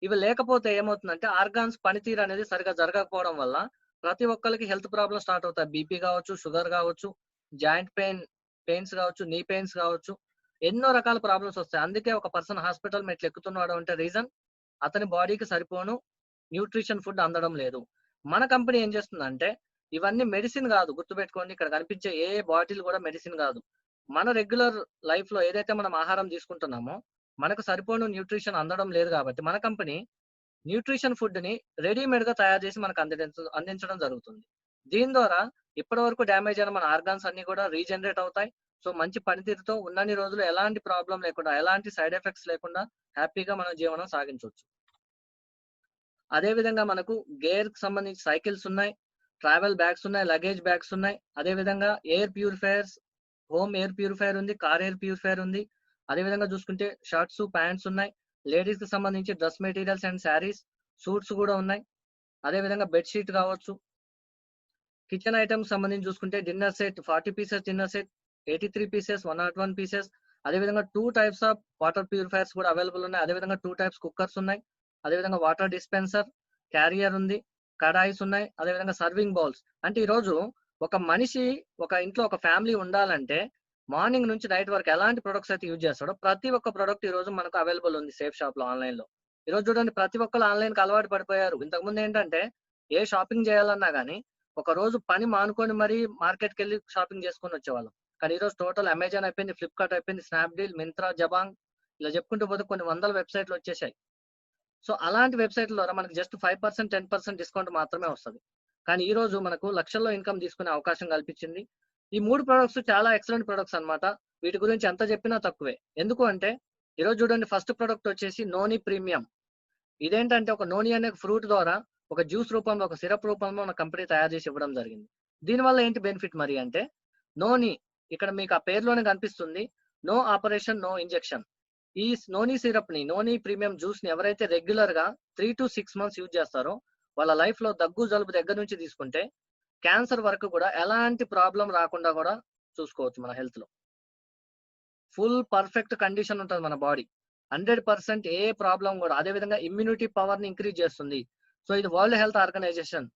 ఇవి లేకపోతే ఏమవుతుందంటే ఆర్గాన్స్ పనితీరు అనేది సరిగ్గా జరగకపోవడం వల్ల ప్రతి ఒక్కళ్ళకి హెల్త్ ప్రాబ్లమ్ స్టార్ట్ అవుతాయి. బీపీ కావచ్చు, షుగర్ కావచ్చు, జాయింట్ పెయిన్స్ కావచ్చు, నీ పెయిన్స్ కావచ్చు. ఎన్నో రకాల ప్రాబ్లమ్స్ వస్తాయి. అందుకే ఒక పర్సన్ హాస్పిటల్ మెట్లు ఎక్కుతున్నాడు అంటే రీజన్ అతని బాడీకి సరిపోను న్యూట్రిషన్ ఫుడ్ అందడం లేదు. మన కంపెనీ ఏం చేస్తుందంటే ఇవన్నీ మెడిసిన్ కాదు. గుర్తుపెట్టుకోండి, ఇక్కడ కనిపించే ఏ బాటిల్ కూడా మెడిసిన్ కాదు. మన రెగ్యులర్ లైఫ్‌లో ఏదైతే మనం ఆహారం తీసుకుంటున్నామో మనకు సరిపోను న్యూట్రిషన్ అందడం లేదు కాబట్టి మన కంపెనీ న్యూట్రిషన్ ఫుడ్‌ని రెడీమేడ్‌గా తయారు చేసి మనకు అందించడం జరుగుతుంది. దీని ద్వారా ఇప్పటివరకు డ్యామేజ్ అయిన మన ఆర్గాన్స్ అన్నీ కూడా రీజనరేట్ అవుతాయి. సో, మంచి పనితీరుతో ఉన్నన్ని రోజులు ఎలాంటి ప్రాబ్లమ్ లేకుండా, ఎలాంటి సైడ్ ఎఫెక్ట్స్ లేకుండా హ్యాపీగా మనం జీవనం సాగించొచ్చు. అదే విధంగా మనకు గేర్‌కి సంబంధించి సైకిల్స్ ఉన్నాయి, ట్రావెల్ బ్యాగ్స్ ఉన్నాయి, లగేజ్ బ్యాగ్స్ ఉన్నాయి. అదే విధంగా air purifiers, home air purifier ఉంది, కార్ ఎయిర్ ప్యూరిఫైయర్ ఉంది. అదే విధంగా చూసుకుంటే షర్ట్స్, ప్యాంట్స్ ఉన్నాయి. లేడీస్‌కి సంబంధించి dress materials and saris, suits కూడా ఉన్నాయి. అదే విధంగా బెడ్ షీట్ కావచ్చు. కిచెన్ ఐటెమ్స్ సంబంధించి చూసుకుంటే dinner set, 40 pieces dinner set, 83 pieces, 101 pieces. అదే విధంగా 2 టైప్స్ ఆఫ్ వాటర్ ప్యూరిఫైయర్స్ కూడా అవైలబుల్ ఉన్నాయి. అదే విధంగా 2 టైప్స్ కుక్కర్స్ ఉన్నాయి. అదే విధంగా వాటర్ డిస్పెన్సర్, క్యారియర్ ఉంది, కడాయిస్ ఉన్నాయి. అదే విధంగా సర్వింగ్ బౌల్స్. అంటే ఈరోజు ఒక మనిషి ఒక ఇంట్లో ఒక ఫ్యామిలీ ఉండాలంటే మార్నింగ్ నుంచి నైట్ వరకు ఎలాంటి ప్రొడక్ట్స్ అయితే యూజ్ చేస్తాడో ప్రతి ఒక్క ప్రొడక్ట్ ఈరోజు మనకు అవైలబుల్ ఉంది సేఫ్ షాప్‌లో, ఆన్‌లైన్‌లో. ఈరోజు చూడండి, ప్రతి ఒక్కళ్ళు ఆన్‌లైన్‌కి అలవాటు పడిపోయారు. ఇంతకుముందు ఏంటంటే ఏ షాపింగ్ చేయాలన్నా గాని ఒక రోజు పని మానుకొని మరీ మార్కెట్‌కెళ్ళి షాపింగ్ చేసుకొని వచ్చేవాళ్ళం. కానీ ఈరోజు టోటల్ అమెజాన్ అయిపోయింది, ఫ్లిప్‌కార్ట్ అయిపోయింది, స్నాప్‌డీల్, మింత్రా, జబాంగ్, ఇలా చెప్పుకుంటూ పోతే కొన్ని వందల వెబ్‌సైట్‌లు వచ్చేసాయి. సో, అలాంటి వెబ్‌సైట్‌ల ద్వారా మనకు జస్ట్ 5%, 10% డిస్కౌంట్ మాత్రమే వస్తది. కానీ ఈరోజు మనకు లక్షల్లో ఇన్‌కమ్ తీసుకునే అవకాశం కల్పించింది. ఈ 3 ప్రొడక్ట్స్ చాలా ఎక్సలెంట్ ప్రొడక్ట్స్ అన్నమాట. వీటి గురించి ఎంత చెప్పినా తక్కువే. ఎందుకు అంటే ఈరోజు చూడండి, ఫస్ట్ ప్రొడక్ట్ వచ్చేసి నోని ప్రీమియం. ఇదేంటంటే ఒక నోని అనే ఫ్రూట్ ద్వారా ఒక జ్యూస్ రూపంలో, ఒక సిరప్ రూపంలో మన కంపెనీ తయారు చేసి ఇవ్వడం జరిగింది. దీనివల్ల ఏంటి బెనిఫిట్ మరి అంటే, నోని ఇక్కడ మీకు ఆ పేరులోనే కనిపిస్తుంది. No operation, no injection. ఈ నోని సిరప్ ని, నోని ప్రీమియం జ్యూస్ ని ఎవరైతే రెగ్యులర్ గా 3 to 6 months యూజ్ చేస్తారో వాళ్ళ లైఫ్ లో దగ్గు జలుబు దగ్గర నుంచి తీసుకుంటే క్యాన్సర్ వరకు కూడా ఎలాంటి ప్రాబ్లం రాకుండా కూడా చూసుకోవచ్చు మన హెల్త్ లో. ఫుల్ పర్ఫెక్ట్ కండిషన్ ఉంటుంది మన బాడీ. 100% ఏ ప్రాబ్లం కూడా. అదే విధంగా ఇమ్యూనిటీ పవర్ ని ఇంక్రీజ్ చేస్తుంది. సో ఇది వరల్డ్ హెల్త్ ఆర్గనైజేషన్,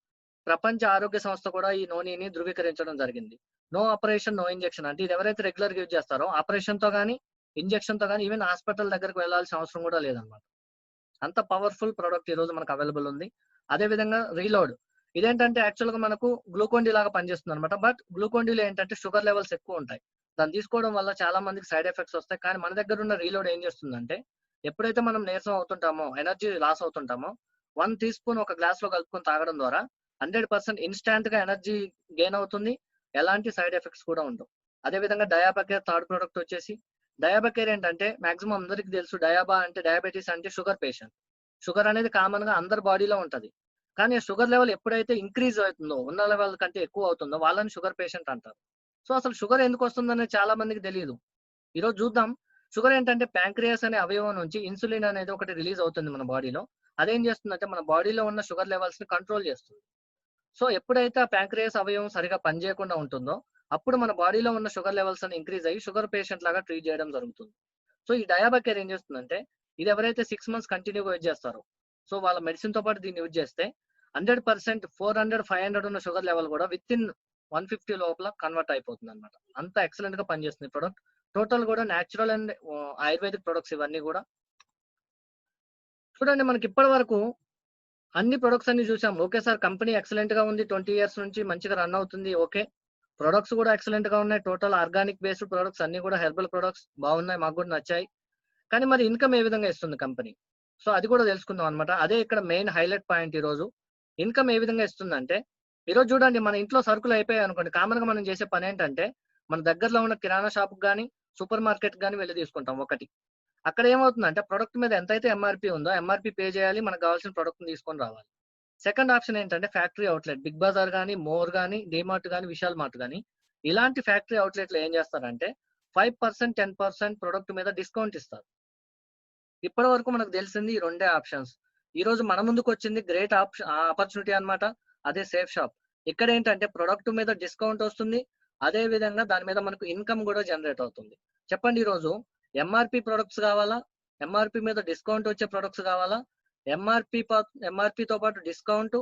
ప్రపంచ ఆరోగ్య సంస్థ కూడా ఈ నోనిని ధృవీకరించడం జరిగింది. నో ఆపరేషన్, నో ఇంజెక్షన్ అంటే ఇది ఎవరైతే రెగ్యులర్ గా యూజ్ చేస్తారో ఆపరేషన్ తో గానీ, ఇంజెక్షన్ తో గానీ, ఈవెన్ హాస్పిటల్ దగ్గరకు వెళ్లాల్సిన అవసరం కూడా లేదన్నమాట. అంత పవర్ఫుల్ ప్రొడక్ట్ ఈ రోజు మనకు అవైలబుల్ ఉంది. అదే విధంగా రీలోడ్. ఇదేంటంటే యాక్చువల్ గా మనకు గ్లూకోన్ డి లాగా పనిచేస్తుంది అనమాట. బట్ గ్లూకోన్ డిలో ఏంటంటే షుగర్ లెవెల్స్ ఎక్కువ ఉంటాయి. దాన్ని తీసుకోవడం వల్ల చాలా మందికి సైడ్ ఎఫెక్ట్స్ వస్తాయి. కానీ మన దగ్గర ఉన్న రీలోడ్ ఏం చేస్తుందంటే, ఎప్పుడైతే మనం నీరసం అవుతుంటామో, ఎనర్జీ లాస్ అవుతుంటామో, 1 టీ స్పూన్ ఒక గ్లాస్ లో కలుపుకొని తాగడం ద్వారా 100% ఇన్స్టాంట్ గా ఎనర్జీ గెయిన్ అవుతుంది. ఎలాంటి సైడ్ ఎఫెక్ట్స్ కూడా ఉండవు. అదే విధంగా డయాబకేర్ థర్డ్ ప్రొడక్ట్ వచ్చేసి, డయాబకేర్ ఏంటంటే మాక్సిమం అందరికి తెలుసు, డయాబా అంటే డయాబెటీస్ అంటే షుగర్ పేషెంట్. షుగర్ అనేది కామన్ గా అందరి బాడీలో ఉంటది. కానీ షుగర్ లెవెల్ ఎప్పుడైతే ఇంక్రీజ్ అవుతుందో, ఉన్న లెవెల్ కంటే ఎక్కువ అవుతుందో వాళ్ళని షుగర్ పేషెంట్ అంటారు. సో అసలు షుగర్ ఎందుకు వస్తుందనేది చాలా మందికి తెలియదు. ఈరోజు చూద్దాం. షుగర్ ఏంటంటే ప్యాంక్రియాస్ అనే అవయవం నుంచి ఇన్సులిన్ అనేది ఒకటి రిలీజ్ అవుతుంది మన బాడీలో. అదేం చేస్తుందంటే మన బాడీలో ఉన్న షుగర్ లెవెల్స్ ని కంట్రోల్ చేస్తుంది. సో ఎప్పుడైతే ఆ ప్యాంక్రియాస్ అవయవం సరిగా పనిచేయకుండా ఉంటుందో అప్పుడు మన బాడీలో ఉన్న షుగర్ లెవెల్స్ అని ఇంక్రీజ్ అయ్యి షుగర్ పేషెంట్ లాగా ట్రీట్ చేయడం జరుగుతుంది. సో ఈ డయాబకేర్ ఏం చేస్తుందంటే, ఇది ఎవరైతే 6 months కంటిన్యూగా యూజ్ చేస్తారో, సో వాళ్ళ మెడిసిన్ తో పాటు దీన్ని యూజ్ చేస్తే 100% 400, 500 ఉన్న షుగర్ లెవెల్ కూడా విత్ ఇన్ 150 లోపల కన్వర్ట్ అయిపోతుంది అనమాట. అంత ఎక్సలెంట్ గా పనిచేస్తుంది ప్రొడక్ట్. టోటల్ కూడా న్యాచురల్ అండ్ ఆయుర్వేదిక్ ప్రొడక్ట్స్ ఇవన్నీ కూడా. చూడండి, మనకి ఇప్పటి వరకు అన్ని ప్రొడక్ట్స్ అన్ని చూసాం. ఓకే సార్, కంపెనీ ఎక్సలెంట్ గా ఉంది, 20 years నుంచి మంచిగా రన్ అవుతుంది. ఓకే, ప్రొడక్ట్స్ కూడా ఎక్సలెంట్ గా ఉన్నాయి. టోటల్ ఆర్గానిక్ బేస్డ్ ప్రొడక్ట్స్ అన్ని కూడా హెర్బల్ ప్రొడక్ట్స్ బాగున్నాయి, మాకు కూడా నచ్చాయి. కానీ మరి ఇన్కమ్ ఏ విధంగా ఇస్తుంది కంపెనీ? సో అది కూడా తెలుసుకుందాం అనమాట. అదే ఇక్కడ మెయిన్ హైలైట్ పాయింట్ ఈ రోజు. ఇన్కమ్ ఏ విధంగా ఇస్తుందంటే, ఈరోజు చూడండి, మన ఇంట్లో సరుకులు అయిపోయాయి అనుకోండి, కామన్ గా మనం చేసే పని ఏంటంటే మన దగ్గరలో ఉన్న కిరాణా షాప్ కానీ, సూపర్ మార్కెట్ కానీ వెళ్ళి తీసుకుంటాం ఒకటి. అక్కడ ఏమవుతుందంటే ప్రొడక్ట్ మీద ఎంతైతే ఎంఆర్పి ఉందో ఎంఆర్పి పే చేయాలి, మనకు కావాల్సిన ప్రొడక్ట్ తీసుకొని రావాలి. సెకండ్ ఆప్షన్ ఏంటంటే ఫ్యాక్టరీ అవుట్లెట్, బిగ్ బజార్ కానీ, మోర్ కానీ, డిమార్ట్ కానీ, విశాల్ మార్ట్ కానీ, ఇలాంటి ఫ్యాక్టరీ అవుట్లెట్లు ఏం చేస్తారంటే 5%, 10% ప్రొడక్ట్ మీద డిస్కౌంట్ ఇస్తారు. ఇప్పటి వరకు మనకు తెలిసింది ఈ రెండే ఆప్షన్స్. ఈ రోజు మన ముందుకు వచ్చింది గ్రేట్ ఆపర్చునిటీ అన్నమాట. అదే సేఫ్ షాప్. ఇక్కడ ఏంటంటే ప్రొడక్ట్ మీద డిస్కౌంట్ వస్తుంది. అదే విధంగా దాని మీద మనకు ఇన్కమ్ కూడా జనరేట్ అవుతుంది. చెప్పండి, ఈ రోజు ఎంఆర్పి ప్రొడక్ట్స్ కావాలా, ఎంఆర్పి మీద డిస్కౌంట్ వచ్చే ప్రొడక్ట్స్ కావాలా, ఎంఆర్పి తో పాటు డిస్కౌంట్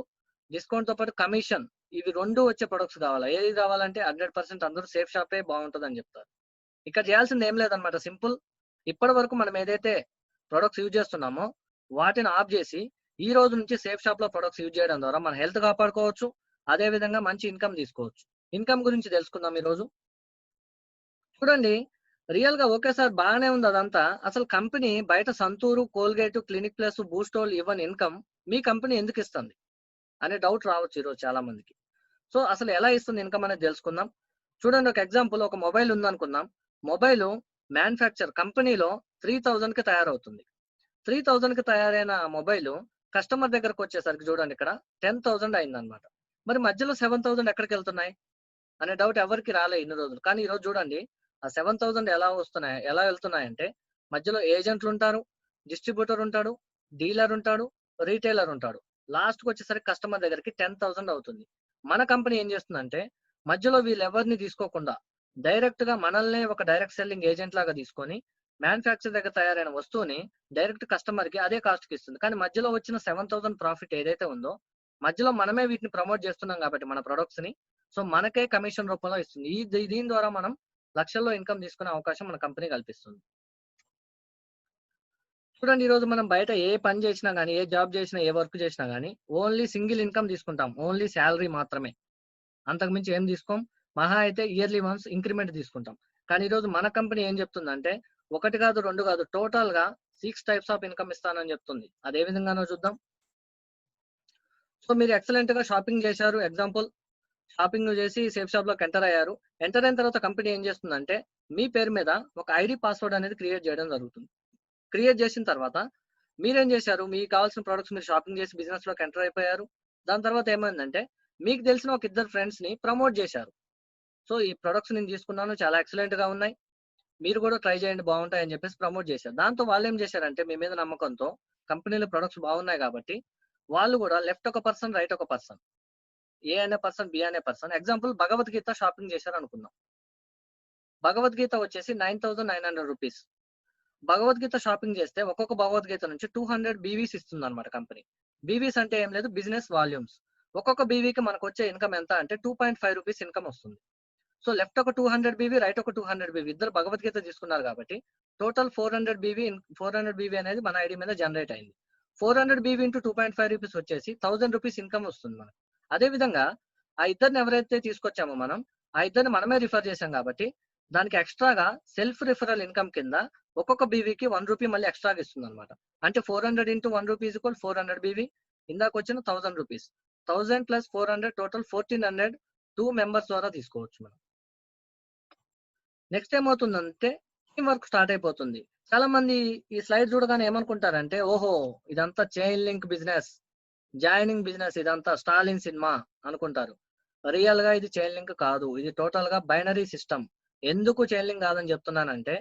తో పాటు కమిషన్, ఇవి రెండు వచ్చే ప్రొడక్ట్స్ కావాలా? ఏది కావాలంటే 100% అందరూ సేఫ్ షాపే బాగుంటుంది అని చెప్తారు. ఇక్కడ చేయాల్సింది ఏం లేదనమాట, సింపుల్. ఇప్పటి వరకు మనం ఏదైతే ప్రొడక్ట్స్ యూజ్ చేస్తున్నామో వాటిని ఆఫ్ చేసి ఈ రోజు నుంచి సేఫ్ షాప్ లో ప్రొడక్ట్స్ యూజ్ చేయడం ద్వారా మన హెల్త్ కాపాడుకోవచ్చు. అదే విధంగా మంచి ఇన్కమ్ తీసుకోవచ్చు. ఇన్కమ్ గురించి తెలుసుకుందాం ఈ రోజు. చూడండి, రియల్ గా ఓకే సార్, బాగానే ఉంది అదంతా. అసలు కంపెనీ బయట సంతూరు, కోల్గేట్, క్లినిక్ ప్లస్, బూస్టోల్ ఇవ్వని ఇన్కమ్ మీ కంపెనీ ఎందుకు ఇస్తుంది అనే డౌట్ రావచ్చు ఈరోజు చాలా మందికి. సో అసలు ఎలా ఇస్తుంది ఇన్కమ్ అనేది తెలుసుకుందాం. చూడండి, ఒక ఎగ్జాంపుల్, ఒక మొబైల్ ఉందనుకుందాం. మొబైల్ మ్యానుఫ్యాక్చర్ కంపెనీలో 3000 కి తయారవుతుంది. 3000 కి తయారైన మొబైల్ కస్టమర్ దగ్గరకు వచ్చేసరికి చూడండి ఇక్కడ 10,000 అయిందనమాట. మరి మధ్యలో 7,000 ఎక్కడికి వెళ్తున్నాయి అనే డౌట్ ఎవరికి రాలే ఇన్ని రోజులు. కానీ ఈ రోజు చూడండి, ఆ 7,000 ఎలా వెళ్తున్నాయంటే, మధ్యలో ఏజెంట్లు ఉంటారు, డిస్ట్రిబ్యూటర్ ఉంటాడు, డీలర్ ఉంటాడు, రీటైలర్ ఉంటాడు. లాస్ట్ కి వచ్చేసరికి కస్టమర్ దగ్గరికి 10,000 అవుతుంది. మన కంపెనీ ఏం చేస్తుందంటే మధ్యలో వీళ్ళెవరిని తీసుకోకుండా డైరెక్ట్ గా మనల్నే ఒక డైరెక్ట్ సెల్లింగ్ ఏజెంట్ లాగా తీసుకొని మ్యానుఫ్యాక్చర్ దగ్గర తయారైన వస్తువుని డైరెక్ట్ కస్టమర్ కి అదే కాస్ట్ కి ఇస్తుంది. కానీ మధ్యలో వచ్చిన 7,000 ప్రాఫిట్ ఏదైతే ఉందో మధ్యలో మనమే వీటిని ప్రమోట్ చేస్తున్నాం కాబట్టి మన ప్రొడక్ట్స్ ని, సో మనకే కమిషన్ రూపంలో ఇస్తుంది. దీని ద్వారా మనం లక్షల్లో ఇన్కమ్ తీసుకునే అవకాశం మన కంపెనీ కల్పిస్తుంది. చూడండి, ఈ రోజు మనం బయట ఏ పని చేసినా గానీ, ఏ జాబ్ చేసినా, ఏ వర్క్ చేసినా గానీ ఓన్లీ సింగిల్ ఇన్కమ్ తీసుకుంటాం. ఓన్లీ శాలరీ మాత్రమే, అంతకుమించి ఏం తీసుకోం. మహా అయితే ఇయర్లీ వన్స్ ఇంక్రిమెంట్ తీసుకుంటాం. కానీ ఈ రోజు మన కంపెనీ ఏం చెప్తుందంటే 1 కాదు 2 కాదు, టోటల్ గా 6 టైప్స్ ఆఫ్ ఇన్కమ్ ఇస్తానని చెప్తుంది. అదే విధంగానో చూద్దాం. సో మీరు ఎక్సలెంట్ గా షాపింగ్ చేశారు, ఎగ్జాంపుల్. షాపింగ్ చేసి సేఫ్ షాప్ లోకి ఎంటర్ అయ్యారు. ఎంటర్ అయిన తర్వాత కంపెనీ ఏం చేస్తుందంటే మీ పేరు మీద ఒక ఐడి పాస్వర్డ్ అనేది క్రియేట్ చేయడం జరుగుతుంది. క్రియేట్ చేసిన తర్వాత మీరేం చేశారు? మీకు కావాల్సిన ప్రొడక్ట్స్ మీరు షాపింగ్ చేసి బిజినెస్ లోకి ఎంటర్ అయిపోయారు. దాని తర్వాత ఏమైందంటే మీకు తెలిసిన ఒక ఇద్దరు ఫ్రెండ్స్ ని ప్రమోట్ చేశారు. సో ఈ ప్రొడక్ట్స్ నేను తీసుకున్నాను, చాలా ఎక్సలెంట్ గా ఉన్నాయి, మీరు కూడా ట్రై చేయండి బాగుంటాయి అని చెప్పేసి ప్రమోట్ చేశారు. దాంతో వాళ్ళు ఏం చేశారంటే మీ మీద నమ్మకంతో కంపెనీలో ప్రొడక్ట్స్ బాగున్నాయి కాబట్టి వాళ్ళు కూడా లెఫ్ట్ ఒక పర్సన్, రైట్ ఒక పర్సన్, ఏ అనే పర్సన్, బి అనే పర్సన్, ఎగ్జాంపుల్ భగవద్గీత షాపింగ్ చేశారు అనుకుందాం. భగవద్గీత వచ్చేసి 9,900 రూపీస్. భగవద్గీత షాపింగ్ చేస్తే ఒక్కొక్క భగవద్గీత నుంచి 200 బీవీస్ ఇస్తుంది అనమాట కంపెనీ. బీవీస్ అంటే ఏం లేదు, బిజినెస్ వాల్యూమ్స్. ఒక్కొక్క బీవీకి మనకు వచ్చే ఇన్కమ్ ఎంత అంటే 2.5 రూపీస్ ఇన్కమ్ వస్తుంది. సో లెఫ్ట్ ఒక 200 బీవీ, రైట్ ఒక 200 బీవీ, ఇద్దరు భగవద్గీత తీసుకున్నారు కాబట్టి టోటల్ 400 బీవీ అనేది మన ఐడి మీద జనరేట్ అయింది. 400 బీవీ ఇంటూ 2.5 రూపీస్ వచ్చేసి 1000 రూపీస్ ఇన్కమ్ వస్తుంది మనకు. అదే విధంగా ఆ ఇద్దరిని ఎవరైతే తీసుకొచ్చామో మనం, ఆ ఇద్దరిని మనమే రిఫర్ చేశాం కాబట్టి దానికి ఎక్స్ట్రాగా సెల్ఫ్ రిఫరల్ ఇన్కమ్ కింద ఒక్కొక్క బీవీకి 1 రూపీ మళ్ళీ ఎక్స్ట్రాగా ఇస్తుంది అనమాట. అంటే 400 ఇంటూ 1 రూపీ ఈక్వల్ 400 బీవీ. ఇందాక వచ్చిన 1000 రూపీస్, 1000 ప్లస్ 400 టోటల్ 1400 2 మెంబర్స్ ద్వారా తీసుకోవచ్చు మనం. నెక్స్ట్ ఏమవుతుందంటే టీం వర్క్ స్టార్ట్ అయిపోతుంది. చాలా మంది ఈ స్లైడ్ చూడగానే ఏమనుకుంటారంటే ఓహో ఇదంతా chain link business, joining business, ఇదంతా స్టాలిన్ సినిమా అనుకుంటారు. రియల్ గా ఇది చైన్ లింక్ కాదు, ఇది టోటల్ గా బైనరీ సిస్టమ్. ఎందుకు చైన్ లింక్ కాదని చెప్తున్నానంటే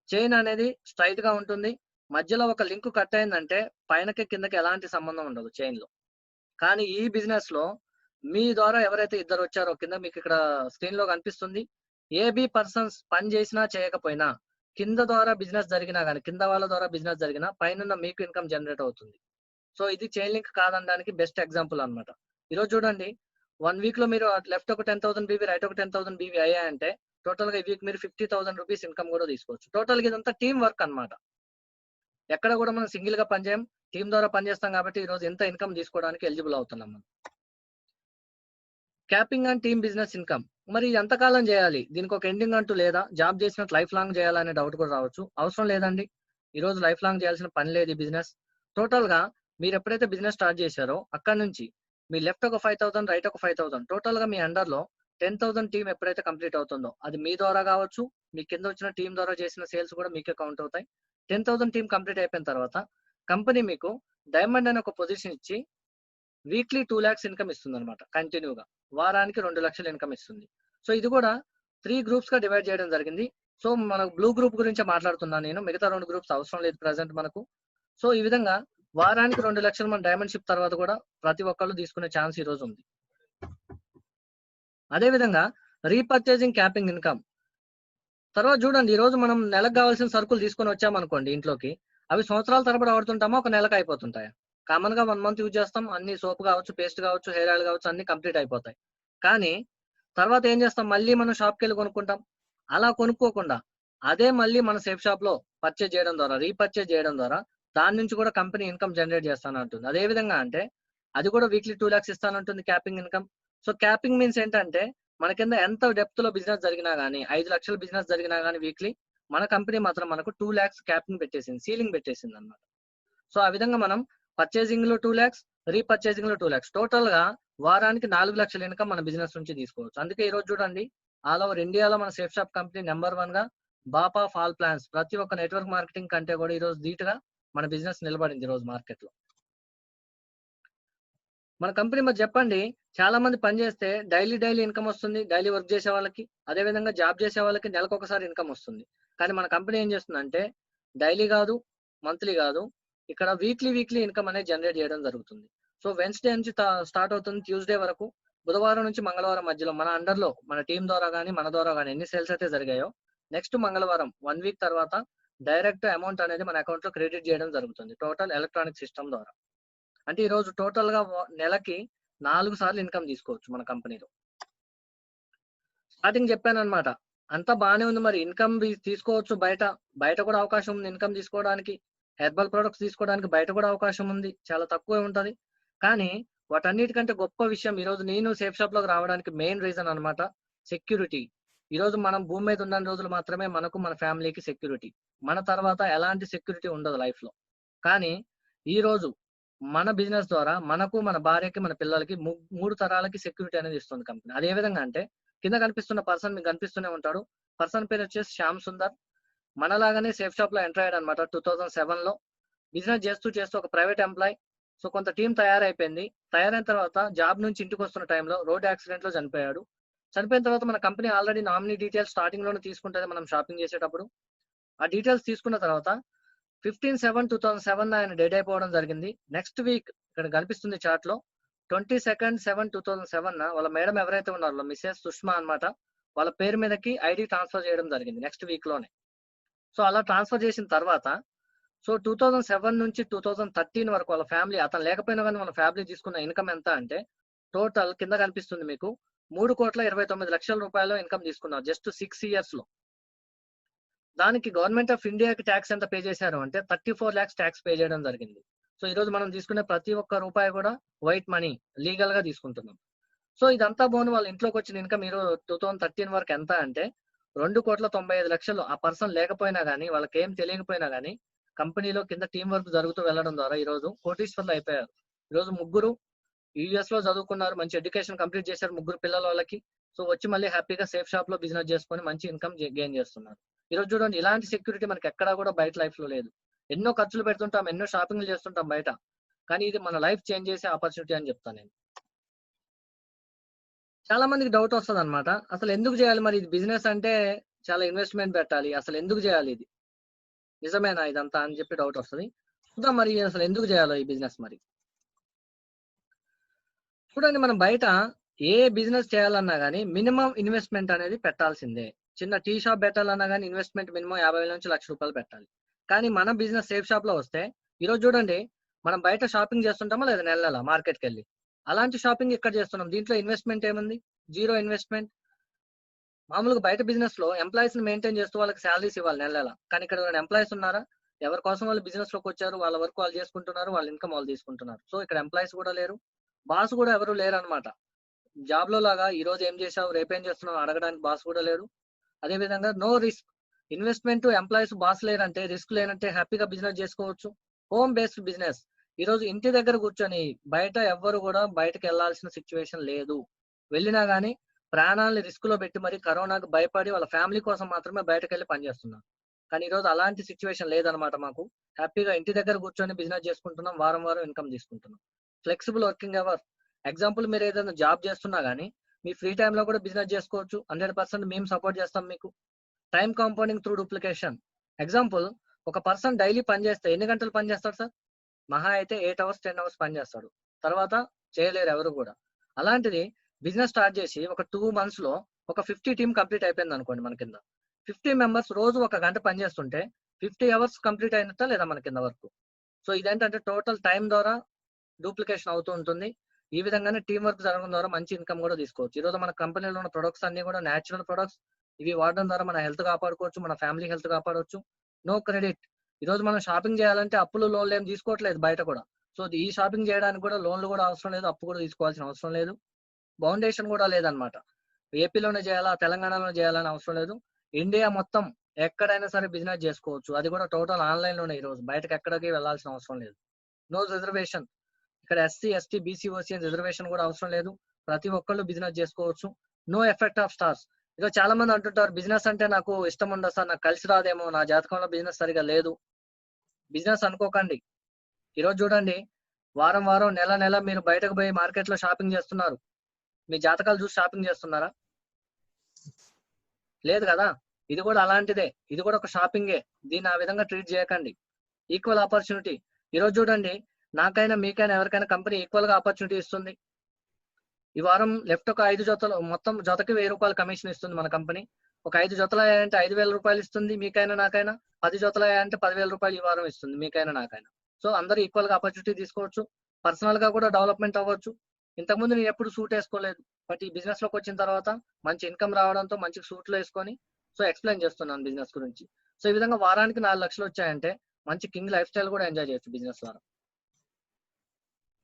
చైన్ అనేది స్ట్రైట్ గా ఉంటుంది, మధ్యలో ఒక లింక్ కట్ అయిందంటే పైనకి కిందకి ఎలాంటి సంబంధం ఉండదు చైన్ లో. కానీ ఈ బిజినెస్ లో మీ ద్వారా ఎవరైతే ఇద్దరు వచ్చారో కింద మీకు ఇక్కడ స్క్రీన్ లో కనిపిస్తుంది, ఏబి పర్సన్స్ పని చేసినా చేయకపోయినా కింద ద్వారా బిజినెస్ జరిగినా కానీ, కింద వాళ్ళ ద్వారా బిజినెస్ జరిగినా పైన మీకు ఇన్కమ్ జనరేట్ అవుతుంది. సో ఇది చైన్ లింక్ కాదనడానికి బెస్ట్ ఎగ్జాంపుల్ అనమాట. ఈరోజు చూడండి, 1 వీక్ లో మీరు లెఫ్ట్ ఒక 10,000 బీవీ, రైట్ ఒక 10,000 బీవీ అయ్యాయంటే టోటల్ గా ఈ వీక్ మీరు 50,000 రూపీస్ ఇన్కమ్ కూడా తీసుకోవచ్చు. టోటల్ గా ఇదంతా టీం వర్క్ అన్నమాట. ఎక్కడ కూడా మనం సింగిల్ గా పనిచేయం, టీం ద్వారా పనిచేస్తాం కాబట్టి ఈ రోజు ఎంత ఇన్కమ్ తీసుకోవడానికి ఎలిజిబుల్ అవుతున్నాం మనం. Capping and team business income. మరి ఇది ఎంతకాలం చేయాలి, దీనికి ఒక ఎండింగ్ అంటూ లేదా, జాబ్ చేసినట్టు లైఫ్ లాంగ్ చేయాలనే డౌట్ కూడా రావచ్చు. అవసరం లేదండి, ఈ రోజు లైఫ్ లాంగ్ చేయాల్సిన పని లేదు ఈ బిజినెస్. టోటల్ గా మీరు ఎప్పుడైతే బిజినెస్ స్టార్ట్ చేశారో అక్కడ నుంచి మీ లెఫ్ట్ ఒక 5,000, రైట్ ఒక 5,000, టోటల్ గా మీ అండర్ లో 10,000 టీం ఎప్పుడైతే కంప్లీట్ అవుతుందో అది మీ ద్వారా కావచ్చు, మీ కింద వచ్చిన టీం ద్వారా చేసిన సేల్స్ కూడా మీకే కౌంట్ అవుతాయి. 10,000 టీం కంప్లీట్ అయిపోయిన తర్వాత కంపెనీ మీకు డైమండ్ అనే ఒక పొజిషన్ ఇచ్చి వీక్లీ 2 lakhs ఇన్కమ్ ఇస్తుంది అనమాట. కంటిన్యూగా వారానికి 2 లక్షలు ఇన్కమ్ ఇస్తుంది. సో ఇది కూడా 3 గ్రూప్స్ గా డివైడ్ చేయడం జరిగింది. సో మనకు బ్లూ గ్రూప్ గురించి మాట్లాడుతున్నాను నేను, మిగతా 2 గ్రూప్స్ అవసరం లేదు ప్రెసెంట్ మనకు. సో ఈ విధంగా వారానికి 2 లక్షలు మన డైమండ్ షిప్ తర్వాత కూడా ప్రతి ఒక్కళ్ళు తీసుకునే ఛాన్స్ ఈ రోజు ఉంది. అదే విధంగా రీపర్చేసింగ్ క్యాపింగ్ ఇన్కమ్. తర్వాత చూడండి, ఈ రోజు మనం నెలకు కావాల్సిన సరుకులు తీసుకొని వచ్చామనుకోండి ఇంట్లోకి, అవి సంవత్సరాల తరబడి వాడుతుంటామా, ఒక నెలకు అయిపోతుంటాయా? కామన్ గా 1 మంత్ యూజ్ చేస్తాం, అన్ని సోప్ కావచ్చు, పేస్ట్ కావచ్చు, హెయిర్ ఆయిల్ కావచ్చు, అన్ని కంప్లీట్ అయిపోతాయి. కానీ తర్వాత ఏం చేస్తాం, మళ్ళీ మనం షాప్కి వెళ్ళి కొనుక్కుంటాం. అలా కొనుక్కోకుండా అదే మళ్ళీ మన సేఫ్ షాప్ లో పర్చేజ్ చేయడం ద్వారా, రీపర్చేజ్ చేయడం ద్వారా దాని నుంచి కూడా కంపెనీ ఇన్కమ్ జనరేట్ చేస్తానంటుంది. అదే విధంగా అంటే అది కూడా వీక్లీ 2 lakhs ఇస్తానంటుంది capping income. So capping means ఏంటంటే మన కింద ఎంత డెప్త్ లో బిజినెస్ జరిగినా గానీ, 5 లక్షల బిజినెస్ జరిగినా గానీ వీక్లీ మన కంపెనీ మాత్రం మనకు 2 lakhs క్యాపింగ్ పెట్టేసింది, సీలింగ్ పెట్టేసింది అనమాట. సో ఆ విధంగా మనం పర్చేసింగ్ లో 2 lakhs, రీపర్చేసింగ్ లో 2 lakhs, టోటల్ గా వారానికి 4 లక్షల ఇన్కమ్ మన బిజినెస్ నుంచి తీసుకోవచ్చు. అందుకే ఈ రోజు చూడండి, ఆల్ ఓవర్ ఇండియాలో మన సేఫ్ షాప్ కంపెనీ నెంబర్ 1 గా బాప్ ఆఫ్ ఆల్ ప్లాన్స్, ప్రతి ఒక్క నెట్వర్క్ మార్కెటింగ్ కంటే కూడా ఈ రోజు ధీటుగా మన బిజినెస్ నిలబడింది ఈ రోజు మార్కెట్ లో. మన కంపెనీ మరి చెప్పండి, చాలా మంది పని చేస్తే డైలీ ఇన్కమ్ వస్తుంది, డైలీ వర్క్ చేసే వాళ్ళకి, అదే విధంగా జాబ్ చేసే వాళ్ళకి నెలకు ఒకసారి ఇన్కమ్ వస్తుంది. కానీ మన కంపెనీ ఏం చేస్తుందంటే డైలీ కాదు, మంత్లీ కాదు, ఇక్కడ వీక్లీ ఇన్కమ్ అనేది జనరేట్ చేయడం జరుగుతుంది. సో వెన్స్డే నుంచి స్టార్ట్ అవుతుంది, ట్యూస్డే వరకు, బుధవారం నుంచి మంగళవారం మధ్యలో మన అండర్ లో మన టీం ద్వారా కానీ మన ద్వారా కానీ ఎన్ని సేల్స్ అయితే జరిగాయో నెక్స్ట్ మంగళవారం 1 వీక్ తర్వాత డైరెక్ట్ అమౌంట్ అనేది మన అకౌంట్ లో క్రెడిట్ చేయడం జరుగుతుంది, టోటల్ ఎలక్ట్రానిక్ సిస్టమ్ ద్వారా. అంటే ఈ రోజు టోటల్ గా నెలకి 4 సార్లు ఇన్కమ్ తీసుకోవచ్చు మన కంపెనీలో. స్టార్టింగ్ చెప్పాను అనమాట, అంతా బాగానే ఉంది, మరి ఇన్కమ్ తీసుకోవచ్చు, బయట కూడా అవకాశం ఉంది ఇన్కమ్ తీసుకోవడానికి, హెర్బల్ ప్రొడక్ట్స్ తీసుకోవడానికి బయట కూడా అవకాశం ఉంది, చాలా తక్కువే ఉంటది. కానీ వాటన్నిటికంటే గొప్ప విషయం ఈ రోజు నేను సేఫ్ షాప్ లోకి రావడానికి మెయిన్ రీజన్ అనమాట సెక్యూరిటీ. ఈ రోజు మనం భూమి మీద ఉన్న రోజులు మాత్రమే మనకు మన ఫ్యామిలీకి సెక్యూరిటీ, మన తర్వాత ఎలాంటి సెక్యూరిటీ ఉండదు లైఫ్ లో. కానీ ఈ రోజు మన బిజినెస్ ద్వారా మనకు, మన భార్యకి, మన పిల్లలకి 3 తరాలకి సెక్యూరిటీ అనేది ఇస్తుంది కంపెనీ. అది ఏ విధంగా అంటే కింద కనిపిస్తున్న పర్సన్ మీకు కనిపిస్తూనే ఉంటాడు. పర్సన్ పేరు వచ్చేసి శ్యామ్ సుందర్. మనలాగానే సేఫ్ షాప్ లో ఎంటర్ అయ్యాడనమాట 2007లో. బిజినెస్ చేస్తూ చేస్తూ ఒక ప్రైవేట్ ఎంప్లాయ్. సో కొంత టీం తయారైపోయింది. తయారైన తర్వాత జాబ్ నుంచి ఇంటికి వస్తున్న టైంలో రోడ్ యాక్సిడెంట్ లో చనిపోయాడు. చనిపోయిన తర్వాత మన company already nominee details starting లోనే తీసుకుంటుంది మనం షాపింగ్ చేసేటప్పుడు. ఆ డీటెయిల్స్ తీసుకున్న తర్వాత 15/7/2007 ఆయన డెడ్ అయిపోవడం జరిగింది. నెక్స్ట్ వీక్ ఇక్కడ కనిపిస్తుంది చార్ట్ లో 22/7/2007 వాళ్ళ మేడం ఎవరైతే ఉన్నారో మిసెస్ సుష్మా అన్నమాట, వాళ్ళ పేరు మీదకి ఐడి ట్రాన్స్ఫర్ చేయడం జరిగింది నెక్స్ట్ వీక్ లోనే. సో అలా ట్రాన్స్ఫర్ చేసిన తర్వాత సో 2007 నుంచి 2013 వరకు వాళ్ళ ఫ్యామిలీ, అతను లేకపోయినా కానీ వాళ్ళ ఫ్యామిలీ తీసుకున్న ఇన్కమ్ ఎంత అంటే టోటల్ కింద కనిపిస్తుంది మీకు 3,29,00,000 ఇన్కమ్ తీసుకున్నారు జస్ట్ 6 ఇయర్స్ లో. దానికి గవర్నమెంట్ ఆఫ్ ఇండియాకి ట్యాక్స్ ఎంత పే చేశారు అంటే 34 lakhs ట్యాక్స్ పే చేయడం జరిగింది. సో ఈ రోజు మనం తీసుకునే ప్రతి ఒక్క రూపాయి కూడా వైట్ మనీ లీగల్ గా తీసుకుంటున్నాం. సో ఇదంతా పోను వాళ్ళ ఇంట్లోకి వచ్చిన ఇన్కమ్ ఈరోజు 2013 వరకు ఎంత అంటే 2,95,00,000. ఆ పర్సన్ లేకపోయినా కానీ, వాళ్ళకి ఏం తెలియకపోయినా కానీ, కంపెనీలో కింద టీం వర్క్ జరుగుతూ వెళ్ళడం ద్వారా ఈ రోజు కోటీశ్వర్లు అయిపోయారు. ఈ రోజు ముగ్గురు యుఎస్ లో చదువుకున్నారు, మంచి ఎడ్యుకేషన్ కంప్లీట్ చేశారు ముగ్గురు పిల్లల వాళ్ళకి. సో వచ్చి మళ్ళీ హ్యాపీగా సేఫ్ షాప్ లో బిజినెస్ చేసుకొని మంచి ఇన్కమ్ గెయిన్ చేస్తున్నారు. ఈ రోజు చూడండి, ఇలాంటి సెక్యూరిటీ మనకి ఎక్కడా కూడా బయట లైఫ్ లో లేదు. ఎన్నో ఖర్చులు పెడుతుంటాం, ఎన్నో షాపింగ్లు చేస్తుంటాం బయట, కానీ ఇది మన లైఫ్ చేంజ్ చేసే ఆపర్చునిటీ అని చెప్తాను నేను. చాలా మందికి డౌట్ వస్తుంది అనమాట, అసలు ఎందుకు చేయాలి మరి ఇది బిజినెస్ అంటే చాలా ఇన్వెస్ట్మెంట్ పెట్టాలి, అసలు ఎందుకు చేయాలి ఇది, నిజమేనా ఇదంతా అని చెప్పి డౌట్ వస్తుంది. చూద్దాం మరి అసలు ఎందుకు చేయాలో ఈ బిజినెస్. మరి చూడండి, మనం బయట ఏ బిజినెస్ చేయాలన్నా కానీ మినిమం ఇన్వెస్ట్మెంట్ అనేది పెట్టాల్సిందే. చిన్న టీ షాప్ పెట్టాలన్నా కానీ ఇన్వెస్ట్మెంట్ మినిమం 50,000 నుంచి ₹1,00,000 పెట్టాలి. కానీ మన బిజినెస్ సేఫ్ షాప్ లో వస్తే ఈరోజు చూడండి, మనం బయట షాపింగ్ చేస్తుంటామా లేదా నెల నెల మార్కెట్కి వెళ్ళి, అలాంటి షాపింగ్ ఇక్కడ చేస్తున్నాం. దీంట్లో ఇన్వెస్ట్మెంట్ ఏముంది? Zero investment. మామూలుగా బయట బిజినెస్ లో ఎంప్లాయీస్ ని మెయింటైన్ చేస్తూ వాళ్ళకి శాలరీస్ ఇవ్వాలి నెల నెల. కానీ ఇక్కడ ఎంప్లాయీస్ ఉన్నారా? ఎవరి కోసం వాళ్ళు బిజినెస్ లోకి వచ్చారు, వాళ్ళ వర్క్ వాళ్ళు చేసుకుంటున్నారు, వాళ్ళ ఇన్కమ్ వాళ్ళు తీసుకుంటున్నారు. సో ఇక్కడ ఎంప్లాయీస్ కూడా లేరు, బాస్ కూడా ఎవరు లేరు అనమాట. జాబ్ లో లాగా ఈ రోజు ఏం చేసావు, రేపేం చేస్తున్నావు అడగడానికి బాస్ కూడా లేడు. అదే విధంగా no risk. Investment, employees, boss లేరంటే, రిస్క్ లేనంటే హ్యాపీగా బిజినెస్ చేసుకోవచ్చు. Home based business. ఈ రోజు ఇంటి దగ్గర కూర్చొని బయట ఎవ్వరు కూడా బయటకు వెళ్లాల్సిన సిచ్యువేషన్ లేదు. వెళ్ళినా గానీ ప్రాణాలని రిస్క్ లో పెట్టి మరి కరోనాకు భయపడి వాళ్ళ ఫ్యామిలీ కోసం మాత్రమే బయటకు వెళ్ళి పనిచేస్తున్నారు. కానీ ఈ రోజు అలాంటి సిచ్యువేషన్ లేదనమాట. మాకు హ్యాపీగా ఇంటి దగ్గర కూర్చొని బిజినెస్ చేసుకుంటున్నాం, వారం వారం ఇన్కమ్ తీసుకుంటున్నాం. Flexible working hour. ఎగ్జాంపుల్, మీరు ఏదైనా జాబ్ చేస్తున్నా గానీ మీ ఫ్రీ టైమ్ లో కూడా బిజినెస్ చేసుకోవచ్చు. 100% మేము సపోర్ట్ చేస్తాం మీకు. Time compounding through duplication. Example, ఒక పర్సన్ డైలీ పని చేస్తే ఎన్ని గంటలు పని చేస్తాడు సార్? మహా అయితే 8 hours 10 hours పని చేస్తాడు, తర్వాత చేయలేరు ఎవరు కూడా. అలాంటిది బిజినెస్ స్టార్ట్ చేసి ఒక 2 months లో ఒక 50 టీమ్ కంప్లీట్ అయిపోయింది అనుకోండి. మన కింద 50 members రోజు 1 గంట పని చేస్తుంటే 50 hours కంప్లీట్ అయినట్ట లేదా మన కింద వరకు. సో ఇదేంటంటే టోటల్ టైం ద్వారా డూప్లికేషన్ అవుతూ ఉంటుంది. ఈ విధంగానే టీం వర్క్ జరగడం ద్వారా మంచి ఇన్కమ్ కూడా తీసుకోవచ్చు. ఈ రోజు మన కంపెనీలో ఉన్న ప్రొడక్ట్స్ అన్ని కూడా నేచురల్ ప్రొడక్ట్స్. ఇవి వాడడం ద్వారా మన హెల్త్ కాపాడుకోవచ్చు, మన ఫ్యామిలీ హెల్త్ కాపాడవచ్చు. No credit. ఈ రోజు మనం షాపింగ్ చేయాలంటే అప్పులు, లోన్లు ఏం తీసుకోవట్లేదు బయట కూడా. సో ఈ షాపింగ్ చేయడానికి కూడా లోన్లు కూడా అవసరం లేదు, అప్పు కూడా తీసుకోవాల్సిన అవసరం లేదు. ఫౌండేషన్ కూడా లేదనమాట. ఏపీలోనే చేయాలా, తెలంగాణలోనే చేయాలని అవసరం లేదు. ఇండియా మొత్తం ఎక్కడైనా సరే బిజినెస్ చేసుకోవచ్చు. అది కూడా టోటల్ ఆన్లైన్ లోనే. ఈ రోజు బయటకు ఎక్కడికి వెళ్ళాల్సిన అవసరం లేదు. No reservation. ఇక్కడ SC, ST, BC, OC reservation కూడా అవసరం లేదు. ప్రతి ఒక్కళ్ళు బిజినెస్ చేసుకోవచ్చు. No effect of stars. ఈరోజు చాలా మంది అంటుంటారు, బిజినెస్ అంటే నాకు ఇష్టం ఉండదు సార్, నాకు కలిసి రాదేమో, నా జాతకంలో బిజినెస్ సరిగా లేదు. బిజినెస్ అనుకోకండి. ఈరోజు చూడండి, వారం వారం, నెల నెల మీరు బయటకు పోయి మార్కెట్ లో షాపింగ్ చేస్తున్నారు. మీ జాతకాలు చూసి షాపింగ్ చేస్తున్నారా? లేదు కదా. ఇది కూడా అలాంటిదే, ఇది కూడా ఒక షాపింగే. దీన్ని ఆ విధంగా ట్రీట్ చేయకండి. Equal opportunity. ఈరోజు చూడండి, నాకైనా మీకైనా ఎవరికైనా కంపెనీ ఈక్వల్ గా ఆపర్చునిటీ ఇస్తుంది. ఈ వారం లెఫ్ట్ ఒక 5 జతలు, మొత్తం జతకి ₹1000 కమిషన్ ఇస్తుంది మన కంపెనీ. ఒక 5 జతలు అయ్యాయంటే ₹5,000 ఇస్తుంది మీకైనా నాకైనా. 10 జతలు అయ్యాయంటే ₹10,000 ఈ వారం ఇస్తుంది మీకైనా నాకైనా. సో అందరూ ఈక్వల్ గా ఆపర్చునిటీ తీసుకోవచ్చు. పర్సనల్ గా కూడా డెవలప్మెంట్ అవ్వచ్చు. ఇంతకుముందు నేను ఎప్పుడు సూట్ వేసుకోలేదు, బట్ ఈ బిజినెస్ లోకి వచ్చిన తర్వాత మంచి ఇన్కమ్ రావడంతో మంచి సూట్లు వేసుకొని సో ఎక్స్ప్లెయిన్ చేస్తున్నాను బిజినెస్ గురించి. సో ఈ విధంగా వారానికి 4 లక్షలు వచ్చాయంటే మంచి కింగ్ లైఫ్ స్టైల్ కూడా ఎంజాయ్ చేయొచ్చు బిజినెస్ ద్వారా.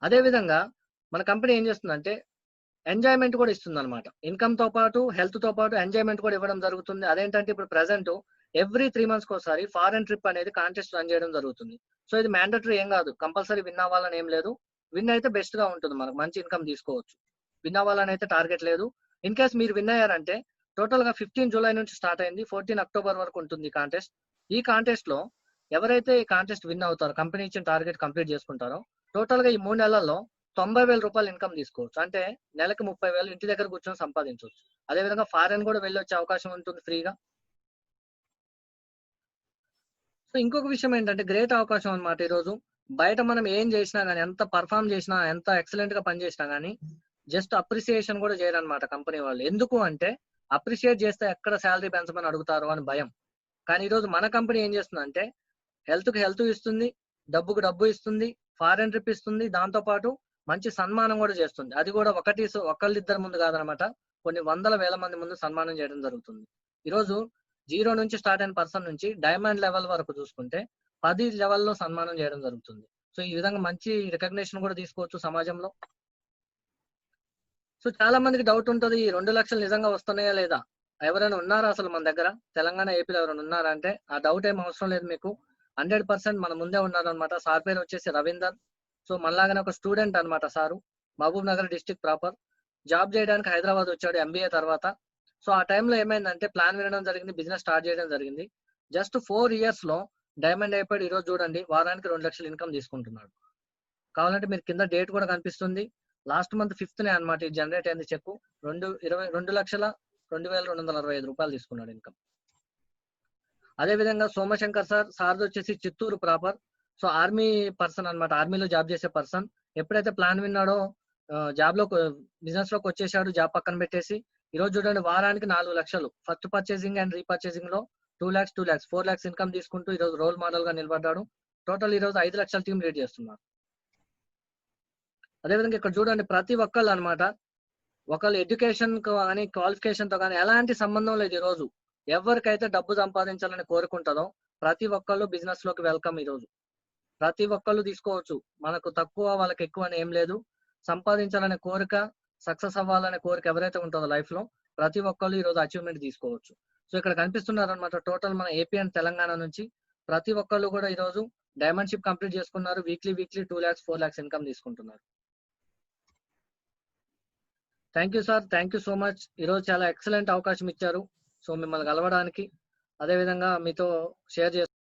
అదే విధంగా మన కంపెనీ ఏం చేస్తుందంటే ఎంజాయ్మెంట్ కూడా ఇస్తుంది అనమాట. ఇన్కమ్ తో పాటు, హెల్త్ తో పాటు ఎంజాయ్మెంట్ కూడా ఇవ్వడం జరుగుతుంది. అదేంటంటే ఇప్పుడు ప్రెసెంట్ ఎవ్రీ 3 మంత్స్కి ఒకసారి ఫారెన్ ట్రిప్ అనేది కాంటెస్ట్ రన్ చేయడం జరుగుతుంది. సో ఇది మ్యాండటరీ ఏం కాదు, కంపల్సరీ విన్ అవ్వాలని ఏం లేదు. విన్ అయితే బెస్ట్ గా ఉంటుంది, మనకు మంచి ఇన్కమ్ తీసుకోవచ్చు. విన్ అవ్వాలని అయితే టార్గెట్ లేదు. ఇన్ కేస్ మీరు విన్ అయ్యారంటే టోటల్ గా 15 జూలై నుంచి స్టార్ట్ అయింది, 14 అక్టోబర్ వరకు ఉంటుంది కాంటెస్ట్. ఈ కాంటెస్ట్ లో ఎవరైతే ఈ కాంటెస్ట్ విన్ అవుతారో, కంపెనీ ఇచ్చిన టార్గెట్ కంప్లీట్ చేసుకుంటారో, టోటల్ గా ఈ 3 నెలల్లో 90,000 రూపాయలు ఇన్కమ్ తీసుకోవచ్చు. అంటే నెలకి 30,000 ఇంటి దగ్గర కూర్చొని సంపాదించవచ్చు. అదేవిధంగా ఫారెన్ కూడా వెళ్ళి వచ్చే అవకాశం ఉంటుంది ఫ్రీగా. సో ఇంకొక విషయం ఏంటంటే గ్రేట్ అవకాశం అన్నమాట. ఈరోజు బయట మనం ఏం చేసినా గానీ, ఎంత పర్ఫామ్ చేసినా, ఎంత ఎక్సలెంట్ గా పనిచేసినా గానీ జస్ట్ అప్రిసియేషన్ కూడా చేయరన్నమాట కంపెనీ వాళ్ళు. ఎందుకు అంటే అప్రిషియేట్ చేస్తే ఎక్కడ శాలరీ పెంచమని అడుగుతారు అని భయం. కానీ ఈరోజు మన కంపెనీ ఏం చేస్తుందంటే హెల్త్ కి హెల్త్ ఇస్తుంది, డబ్బుకు డబ్బు ఇస్తుంది, ఫారెన్ ట్రిప్ ఇస్తుంది, దాంతో పాటు మంచి సన్మానం కూడా చేస్తుంది. అది కూడా ఒకళ్ళిద్దరు ముందు కాదనమాట, కొన్ని వందల వేల మంది ముందు సన్మానం చేయడం జరుగుతుంది. ఈరోజు జీరో నుంచి స్టార్ట్ అయిన పర్సన్ నుంచి డైమండ్ లెవెల్ వరకు చూసుకుంటే 10 లెవెల్లో సన్మానం చేయడం జరుగుతుంది. సో ఈ విధంగా మంచి రికగ్నిషన్ కూడా తీసుకోవచ్చు సమాజంలో. సో చాలా మందికి డౌట్ ఉంటుంది, ఈ 2 లక్షలు నిజంగా వస్తున్నాయా లేదా, ఎవరైనా ఉన్నారా అసలు మన దగ్గర తెలంగాణ ఏపీలో ఎవరైనా ఉన్నారా అంటే ఆ డౌట్ ఏం అవసరం లేదు మీకు. 100% మన ముందే ఉన్నారనమాట. సార్ పేరు వచ్చేసి రవీందర్. సో మనలాగానే ఒక స్టూడెంట్ అనమాట sir. Mahbubnagar district proper. Job చేయడానికి హైదరాబాద్ వచ్చాడు ఎంబీఏ తర్వాత. సో ఆ టైంలో ఏమైందంటే ప్లాన్ వినడం జరిగింది, బిజినెస్ స్టార్ట్ చేయడం జరిగింది. జస్ట్ 4 years లో డైమండ్ అయిపోయాడు. ఈ రోజు చూడండి వారానికి 2 లక్షలు ఇన్కమ్ తీసుకుంటున్నాడు. కావాలంటే మీరు కింద డేట్ కూడా కనిపిస్తుంది. లాస్ట్ మంత్ 5th అనమాట ఇది జనరేట్ అయింది చెక్. 2,02,02,265 రూపాయలు తీసుకున్నాడు ఇన్కమ్. అదే విధంగా సోమశంకర్ సార్ది వచ్చేసి Chittoor proper. So army person అన్నమాట, ఆర్మీలో జాబ్ చేసే పర్సన్. ఎప్పుడైతే ప్లాన్ విన్నాడో జాబ్ లో బిజినెస్ లోకి వచ్చేసాడు, జాబ్ పక్కన పెట్టేసి. ఈ రోజు చూడండి వారానికి 4 లక్షలు ఫస్ట్ పర్చేసింగ్ అండ్ రీపర్చేసింగ్ లో 2 lakhs 2 lakhs 4 lakhs ఇన్కమ్ తీసుకుంటూ ఈ రోజు రోల్ మోడల్ గా నిలబడ్డాడు. టోటల్ ఈ రోజు 5 లక్షల టీం లీడ్ చేస్తున్నారు. అదేవిధంగా ఇక్కడ చూడండి ప్రతి ఒక్కళ్ళు అన్నమాట, ఒకళ్ళు ఎడ్యుకేషన్ కానీ క్వాలిఫికేషన్ తో కానీ ఎలాంటి సంబంధం లేదు. ఈ రోజు ఎవరికైతే డబ్బు సంపాదించాలని కోరుకుంటుందో ప్రతి ఒక్కళ్ళు బిజినెస్ లోకి వెల్కమ్. ఈ రోజు ప్రతి ఒక్కళ్ళు తీసుకోవచ్చు, మనకు తక్కువ వాళ్ళకి ఎక్కువ అని ఏం లేదు. సంపాదించాలనే కోరిక, సక్సెస్ అవ్వాలనే కోరిక ఎవరైతే ఉంటుందో లైఫ్ లో ప్రతి ఒక్కళ్ళు ఈ రోజు అచీవ్మెంట్ తీసుకోవచ్చు. సో ఇక్కడ కనిపిస్తున్నారు అనమాట టోటల్ మన ఏపీ అండ్ తెలంగాణ నుంచి ప్రతి ఒక్కళ్ళు కూడా ఈ రోజు డైమండ్ షిప్ కంప్లీట్ చేసుకున్నారు. వీక్లీ 2 lakhs 4 lakhs ఇన్కమ్ తీసుకుంటున్నారు. Thank you sir, thank you so much. ఈరోజు చాలా ఎక్సలెంట్ అవకాశం ఇచ్చారు సో మిమ్మల్ని కలవడానికి, అదేవిధంగా మీతో షేర్